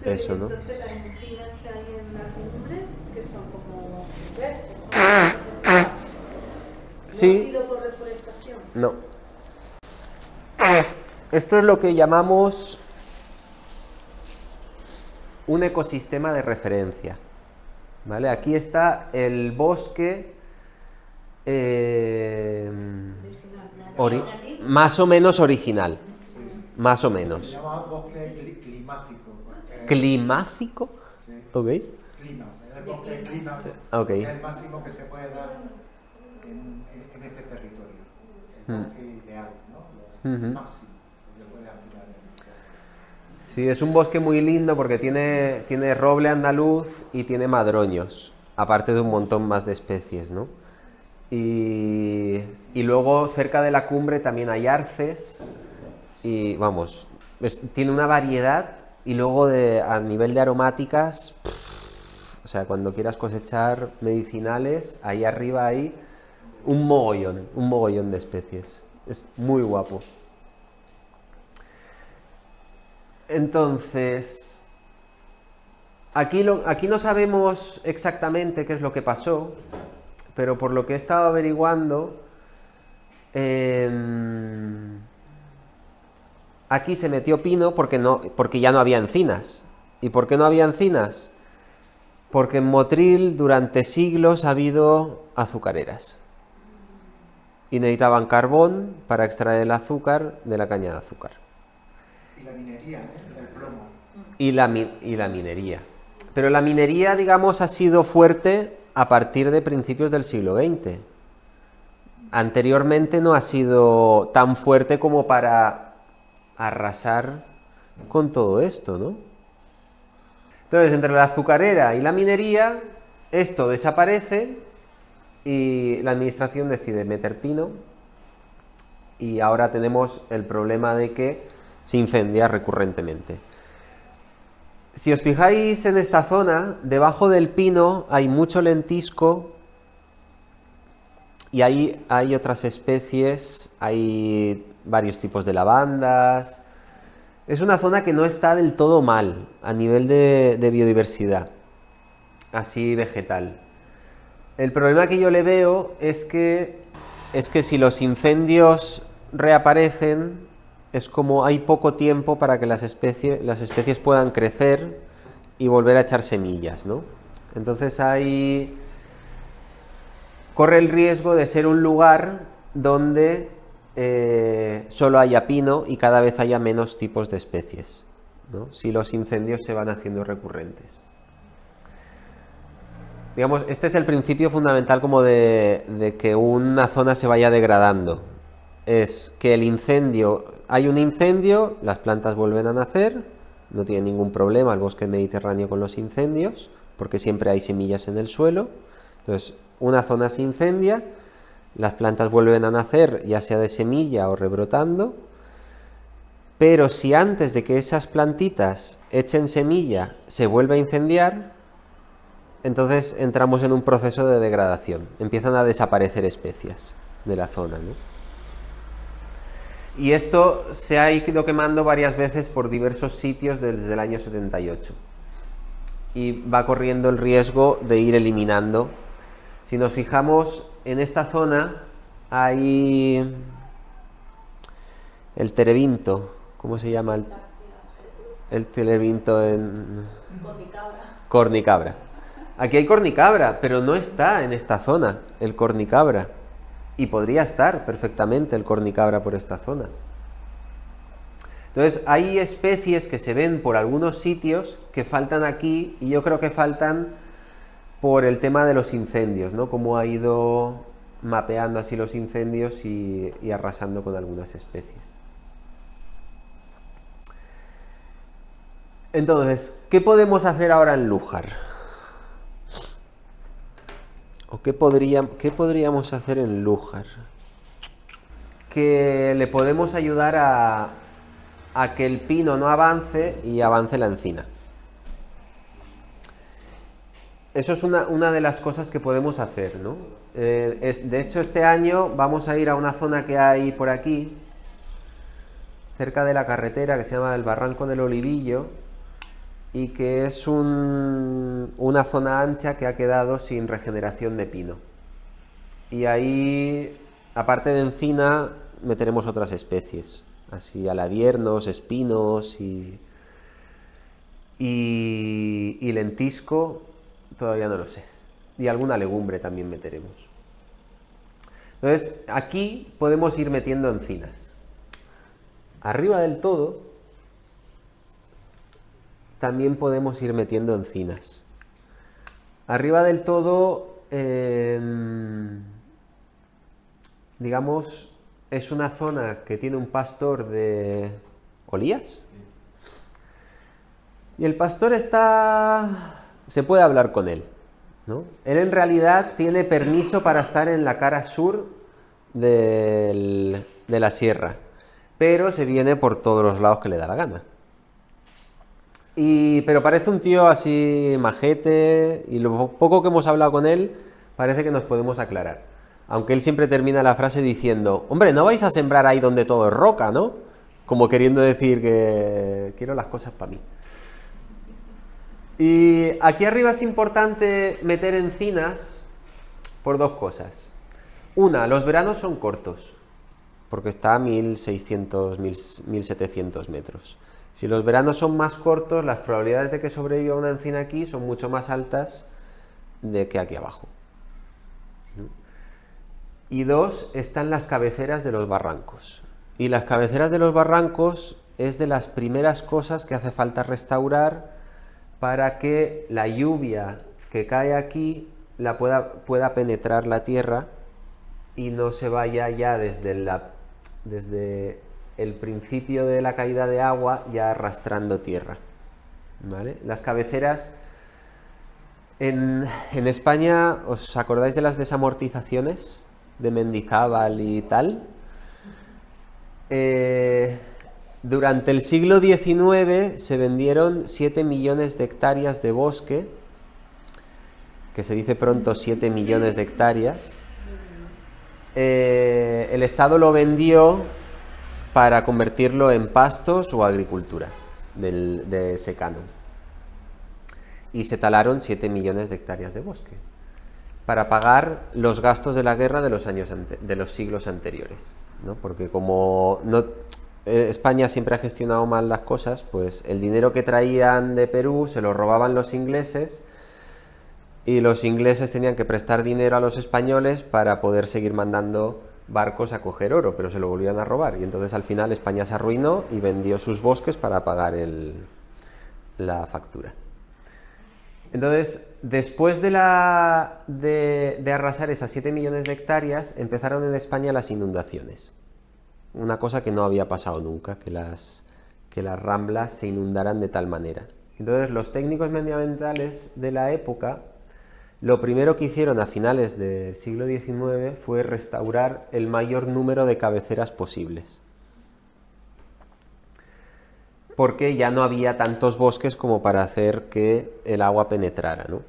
eso, ¿no?
Entonces las encinas que hay en la cumbre, que son como verdes, ¿no
Sí.
ha sido por reforestación?
No. Esto es lo que llamamos un ecosistema de referencia. ¿Vale? Aquí está el bosque más o menos original. Más o menos.
Se llama bosque climático.
¿Climático?
Sí.
Ok.
Clima, el bosque climático.
Ok.
Es el máximo que se puede dar en este territorio. El bosque ideal, ¿no? El máximo que se puede aspirar.
Sí, es un bosque muy lindo porque tiene roble andaluz y tiene madroños, aparte de un montón más de especies, ¿no? Y luego cerca de la cumbre también hay arces y vamos, tiene una variedad y luego a nivel de aromáticas, o sea, cuando quieras cosechar medicinales, ahí arriba hay un mogollón de especies. Es muy guapo. Entonces, aquí no sabemos exactamente qué es lo que pasó, pero por lo que he estado averiguando, aquí se metió pino porque ya no había encinas. ¿Y por qué no había encinas? Porque en Motril durante siglos ha habido azucareras. Y necesitaban carbón para extraer el azúcar de la caña de azúcar.
Y la minería, el plomo.
Y la minería. Pero la minería, digamos, ha sido fuerte a partir de principios del siglo XX. Anteriormente no ha sido tan fuerte como para arrasar con todo esto, ¿no? Entonces, entre la azucarera y la minería, esto desaparece y la administración decide meter pino y ahora tenemos el problema de que se incendia recurrentemente. Si os fijáis en esta zona, debajo del pino hay mucho lentisco y ahí hay otras especies, hay varios tipos de lavandas. Es una zona que no está del todo mal a nivel de biodiversidad, así vegetal. El problema que yo le veo es que si los incendios reaparecen, es como hay poco tiempo para que las especies puedan crecer y volver a echar semillas, ¿no? Entonces corre el riesgo de ser un lugar donde solo haya pino y cada vez haya menos tipos de especies, ¿no? Si los incendios se van haciendo recurrentes. Digamos, este es el principio fundamental como de que una zona se vaya degradando. Es que hay un incendio, las plantas vuelven a nacer, no tiene ningún problema el bosque mediterráneo con los incendios, porque siempre hay semillas en el suelo. Entonces, una zona se incendia, las plantas vuelven a nacer, ya sea de semilla o rebrotando, pero si antes de que esas plantitas echen semilla se vuelve a incendiar, entonces entramos en un proceso de degradación, empiezan a desaparecer especies de la zona, ¿no? Y esto se ha ido quemando varias veces por diversos sitios desde el año 78 y va corriendo el riesgo de ir eliminando. Si nos fijamos en esta zona hay el terebinto, ¿cómo se llama el terebinto en cornicabra? Aquí hay cornicabra, pero no está en esta zona el cornicabra. Y podría estar perfectamente el cornicabra por esta zona. Entonces, hay especies que se ven por algunos sitios que faltan aquí y yo creo que faltan por el tema de los incendios, ¿no? Cómo ha ido mapeando así los incendios y arrasando con algunas especies. Entonces, ¿qué podemos hacer ahora en Lújar? ¿O qué podríamos hacer en Lújar? Que le podemos ayudar a que el pino no avance y avance la encina. Eso es una de las cosas que podemos hacer, ¿no? De hecho, este año vamos a ir a una zona que hay por aquí, cerca de la carretera, que se llama el Barranco del Olivillo, y que es una zona ancha que ha quedado sin regeneración de pino. Y ahí, aparte de encina, meteremos otras especies, así aladiernos, espinos y lentisco, todavía no lo sé. Y alguna legumbre también meteremos. Entonces, aquí podemos ir metiendo encinas. Arriba del todo, también podemos ir metiendo encinas. Arriba del todo, digamos, es una zona que tiene un pastor de olías. Y el pastor se puede hablar con él, ¿no? Él en realidad tiene permiso para estar en la cara sur de la sierra, pero se viene por todos los lados que le da la gana. Pero parece un tío así majete, y lo poco que hemos hablado con él parece que nos podemos aclarar. Aunque él siempre termina la frase diciendo: hombre, no vais a sembrar ahí donde todo es roca, ¿no? Como queriendo decir que quiero las cosas para mí. Y aquí arriba es importante meter encinas por dos cosas. Una, los veranos son cortos, porque está a 1600, 1700 metros. Si los veranos son más cortos, las probabilidades de que sobreviva una encina aquí son mucho más altas de que aquí abajo. Y dos, están las cabeceras de los barrancos. Y las cabeceras de los barrancos es de las primeras cosas que hace falta restaurar para que la lluvia que cae aquí pueda penetrar la tierra y no se vaya ya desde el principio de la caída de agua ya arrastrando tierra, ¿vale? Las cabeceras en España, ¿os acordáis de las desamortizaciones de Mendizábal y tal? Durante el siglo XIX se vendieron 7 millones de hectáreas de bosque, que se dice pronto 7 millones de hectáreas. El Estado lo vendió para convertirlo en pastos o agricultura de secano. Y se talaron 7 millones de hectáreas de bosque para pagar los gastos de la guerra de los siglos anteriores, ¿no? Porque como España siempre ha gestionado mal las cosas, pues el dinero que traían de Perú se lo robaban los ingleses, y los ingleses tenían que prestar dinero a los españoles para poder seguir mandando barcos a coger oro, pero se lo volvían a robar, y entonces al final España se arruinó y vendió sus bosques para pagar la factura. Entonces, después de arrasar esas 7 millones de hectáreas, empezaron en España las inundaciones. Una cosa que no había pasado nunca, que las ramblas se inundaran de tal manera. Entonces, los técnicos medioambientales de la época, lo primero que hicieron a finales del siglo XIX fue restaurar el mayor número de cabeceras posibles, porque ya no había tantos bosques como para hacer que el agua penetrara, ¿no?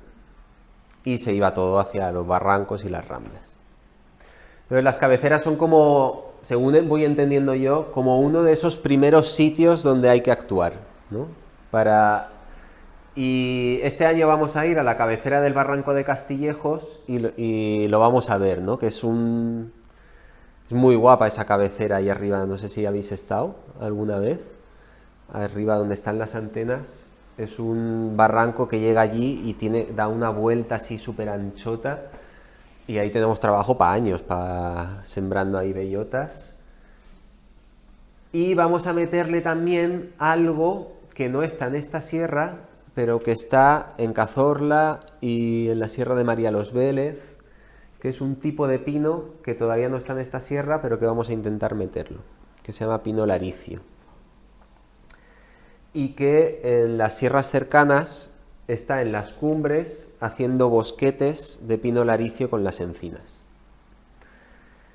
Y se iba todo hacia los barrancos y las ramblas. Entonces, las cabeceras son como, según voy entendiendo yo, como uno de esos primeros sitios donde hay que actuar, ¿no? Y este año vamos a ir a la cabecera del Barranco de Castillejos y lo vamos a ver, ¿no? Que es muy guapa esa cabecera ahí arriba, no sé si habéis estado alguna vez. Arriba donde están las antenas, es un barranco que llega allí y da una vuelta así súper anchota, y ahí tenemos trabajo para años, sembrando ahí bellotas. Y vamos a meterle también algo que no está en esta sierra, pero que está en Cazorla y en la Sierra de María Los Vélez, que es un tipo de pino que todavía no está en esta sierra, pero que vamos a intentar meterlo, que se llama pino laricio. Y que en las sierras cercanas está en las cumbres haciendo bosquetes de pino laricio con las encinas.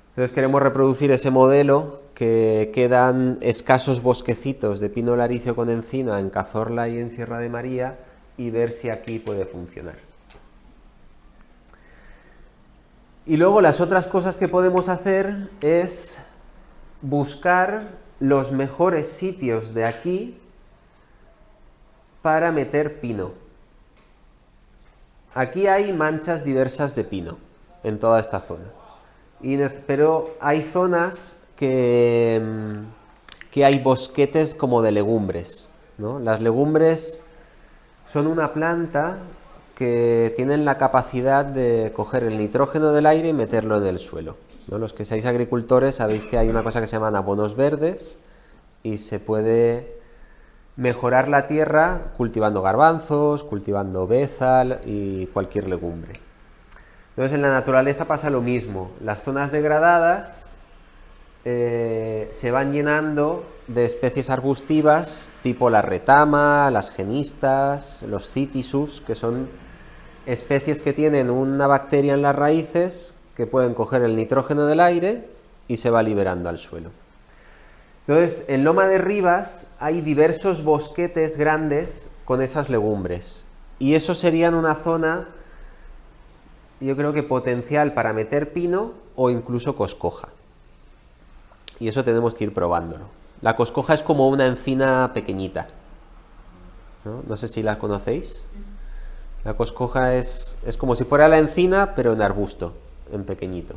Entonces queremos reproducir ese modelo, que quedan escasos bosquecitos de pino laricio con encina en Cazorla y en Sierra de María, y ver si aquí puede funcionar. Y luego las otras cosas que podemos hacer es buscar los mejores sitios de aquí para meter pino. Aquí hay manchas diversas de pino en toda esta zona, pero hay zonas que hay bosquetes como de legumbres, ¿no? Las legumbres son una planta que tienen la capacidad de coger el nitrógeno del aire y meterlo en el suelo, ¿no? Los que seáis agricultores sabéis que hay una cosa que se llaman abonos verdes, y se puede mejorar la tierra cultivando garbanzos, cultivando bézal y cualquier legumbre. Entonces en la naturaleza pasa lo mismo. Las zonas degradadas se van llenando de especies arbustivas tipo la retama, las genistas, los citisus, que son especies que tienen una bacteria en las raíces que pueden coger el nitrógeno del aire y se va liberando al suelo. Entonces, en Loma de Rivas hay diversos bosquetes grandes con esas legumbres, y eso serían una zona, yo creo que potencial para meter pino o incluso coscoja. Y eso tenemos que ir probándolo. La coscoja es como una encina pequeñita, ¿no? No sé si la conocéis. La coscoja es como si fuera la encina, pero en arbusto, en pequeñito.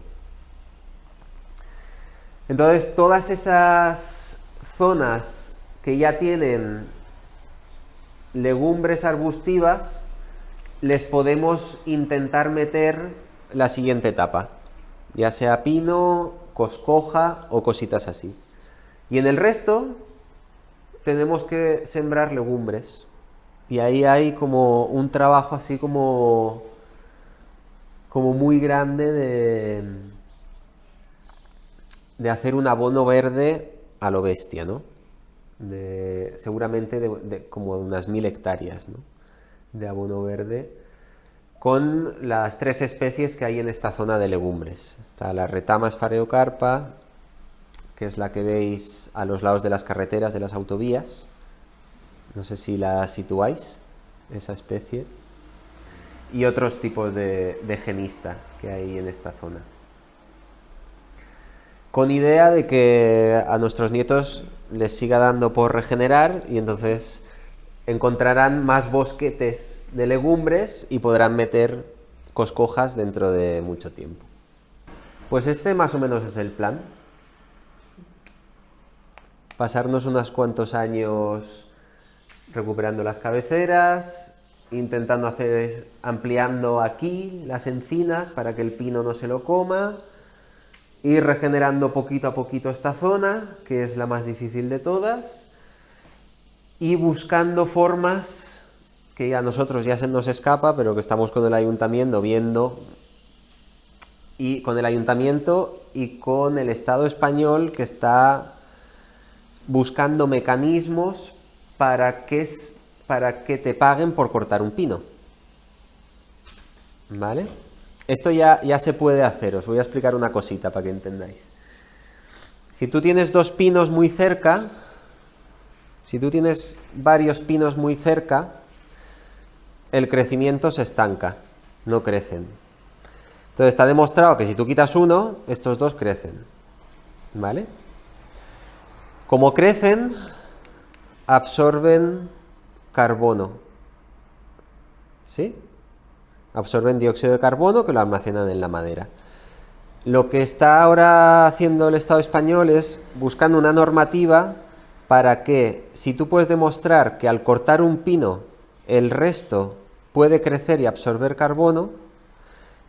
Entonces, todas esas zonas que ya tienen legumbres arbustivas, les podemos intentar meter la siguiente etapa, ya sea pino, coscoja o cositas así. Y en el resto tenemos que sembrar legumbres, y ahí hay como un trabajo así como muy grande de hacer un abono verde a lo bestia, ¿no? Seguramente de como unas 1000 hectáreas, ¿no?, de abono verde, con las 3 especies que hay en esta zona de legumbres. Está la retama sphaerocarpa, que es la que veis a los lados de las carreteras, de las autovías. No sé si la situáis, esa especie. Y otros tipos de genista que hay en esta zona. Con idea de que a nuestros nietos les siga dando por regenerar, y entonces encontrarán más bosquetes de legumbres y podrán meter coscojas dentro de mucho tiempo. Pues este más o menos es el plan. Pasarnos unos cuantos años recuperando las cabeceras, intentando ampliando aquí las encinas para que el pino no se lo coma, ir regenerando poquito a poquito esta zona, que es la más difícil de todas, y buscando formas que a nosotros ya se nos escapa, pero que estamos con el ayuntamiento viendo, y con el ayuntamiento y con el Estado español, que está buscando mecanismos para que te paguen por cortar un pino. ¿Vale? Esto ya se puede hacer. Os voy a explicar una cosita para que entendáis. Si tú tienes 2 pinos muy cerca, si tú tienes varios pinos muy cerca, el crecimiento se estanca, no crecen. Entonces está demostrado que si tú quitas uno, estos 2 crecen. ¿Vale? Como crecen, absorben carbono. ¿Sí? Absorben dióxido de carbono, que lo almacenan en la madera. Lo que está ahora haciendo el Estado español es buscando una normativa para que, si tú puedes demostrar que al cortar un pino el resto puede crecer y absorber carbono,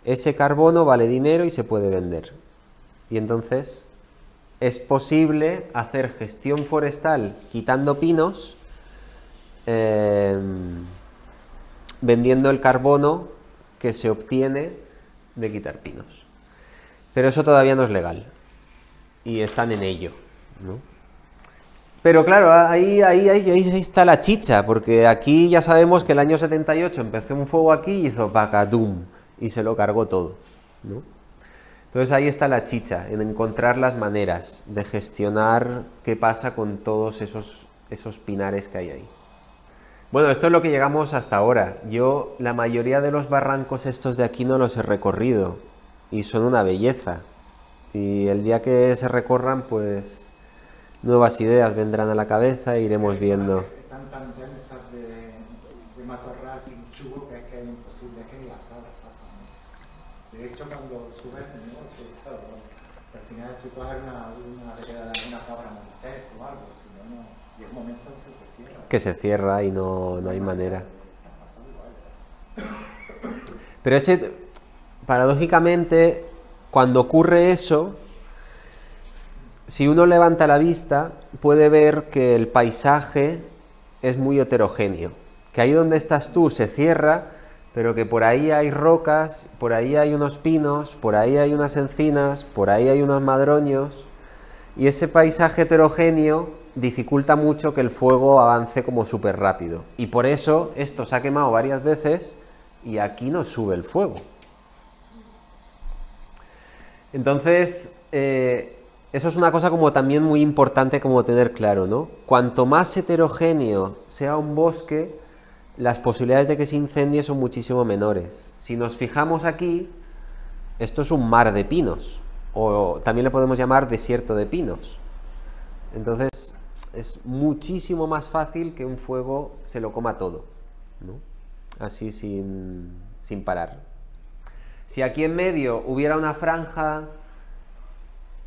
ese carbono vale dinero y se puede vender. Y entonces es posible hacer gestión forestal quitando pinos vendiendo el carbono que se obtiene de quitar pinos. Pero eso todavía no es legal y están en ello, ¿no? Pero claro, ahí está la chicha, porque aquí ya sabemos que el año 78 empezó un fuego aquí y hizo pacadum y se lo cargó todo, ¿no? Entonces ahí está la chicha, en encontrar las maneras de gestionar qué pasa con todos esos pinares que hay ahí. Bueno, esto es lo que llegamos hasta ahora. Yo la mayoría de los barrancos estos de aquí no los he recorrido y son una belleza. Y el día que se recorran, pues nuevas ideas vendrán a la cabeza e iremos viendo.
Están tan densas de matorral pinchudo que es imposible que ni las cabras pasan, ¿no? De hecho, cuando subes, ¿no? Pues, claro, al final si coges una cabra montés o algo, si no, y el momento que se te cierra.
Que se cierra y no hay manera. Pero ese, paradójicamente, cuando ocurre eso, si uno levanta la vista, puede ver que el paisaje es muy heterogéneo. Que ahí donde estás tú se cierra, pero que por ahí hay rocas, por ahí hay unos pinos, por ahí hay unas encinas, por ahí hay unos madroños, y ese paisaje heterogéneo dificulta mucho que el fuego avance como súper rápido. Y por eso esto se ha quemado varias veces y aquí no sube el fuego. Entonces, eso es una cosa como también muy importante como tener claro, ¿no? Cuanto más heterogéneo sea un bosque, las posibilidades de que se incendie son muchísimo menores. Si nos fijamos aquí, esto es un mar de pinos, o también le podemos llamar desierto de pinos. Entonces, es muchísimo más fácil que un fuego se lo coma todo, ¿no? Así sin parar. Si aquí en medio hubiera una franja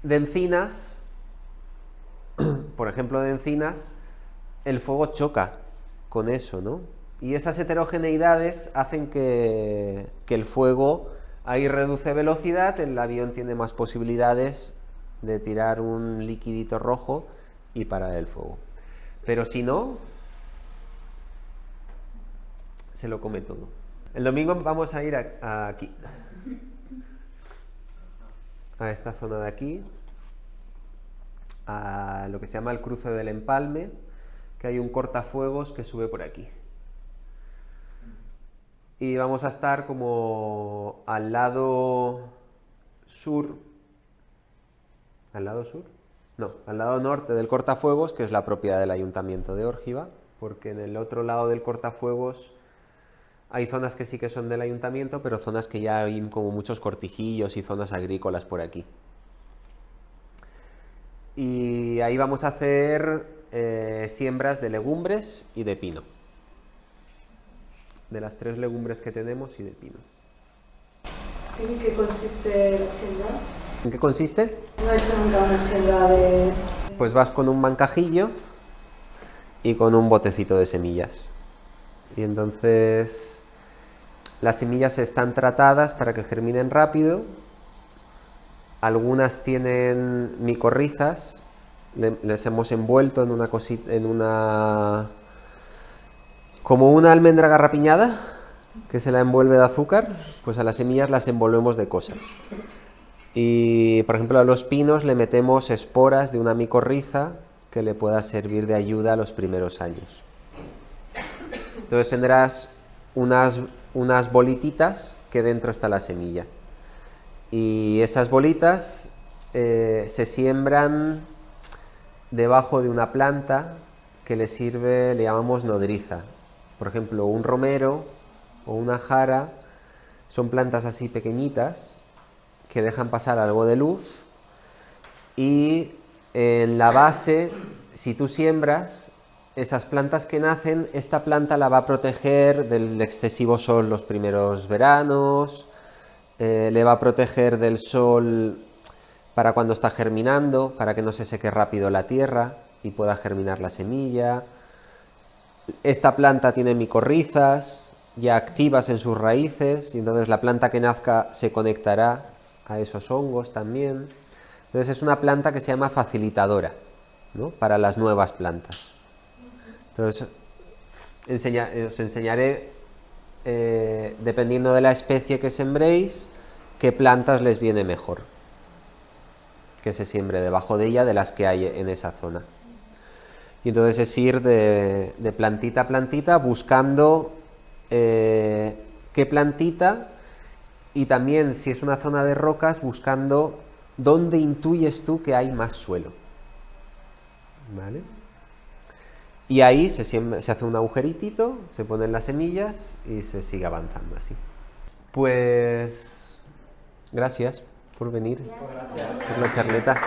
de encinas, por ejemplo de encinas, el fuego choca con eso, ¿no? Y esas heterogeneidades hacen que el fuego ahí reduce velocidad, el avión tiene más posibilidades de tirar un liquidito rojo y parar el fuego. Pero si no, se lo come todo. El domingo vamos a ir aquí, a esta zona de aquí, a lo que se llama el cruce del Empalme, que hay un cortafuegos que sube por aquí. Y vamos a estar como al lado sur, ¿al lado sur? No, al lado norte del cortafuegos, que es la propiedad del Ayuntamiento de Órgiva, porque en el otro lado del cortafuegos hay zonas que sí que son del Ayuntamiento, pero zonas que ya hay como muchos cortijillos y zonas agrícolas por aquí. Y ahí vamos a hacer siembras de legumbres y de pino. De las 3 legumbres que tenemos y de pino.
¿En qué consiste la siembra?
¿En qué consiste?
No he hecho nunca una siembra de...
Pues vas con un mancajillo y con un botecito de semillas. Y entonces las semillas están tratadas para que germinen rápido. Algunas tienen micorrizas, les hemos envuelto en una cosita, como una almendra garrapiñada que se la envuelve de azúcar, pues a las semillas las envolvemos de cosas. Y por ejemplo a los pinos le metemos esporas de una micorriza que le pueda servir de ayuda a los primeros años. Entonces tendrás unas bolititas que dentro está la semilla. Y esas bolitas se siembran debajo de una planta que le sirve, le llamamos nodriza. Por ejemplo, un romero o una jara son plantas así pequeñitas que dejan pasar algo de luz y en la base, si tú siembras esas plantas que nacen, esta planta la va a proteger del excesivo sol los primeros veranos, le va a proteger del sol para cuando está germinando, para que no se seque rápido la tierra y pueda germinar la semilla. Esta planta tiene micorrizas ya activas en sus raíces y entonces la planta que nazca se conectará a esos hongos también. Entonces es una planta que se llama facilitadora, ¿no? Para las nuevas plantas. Entonces os enseñaré dependiendo de la especie que sembréis, qué plantas les viene mejor que se siembre debajo de ella, de las que hay en esa zona. Y entonces es ir de plantita a plantita buscando qué plantita, y también, si es una zona de rocas, buscando dónde intuyes tú que hay más suelo. ¿Vale? Y ahí se hace un agujeritito, se ponen las semillas y se sigue avanzando así. Pues gracias por venir, por la charleta.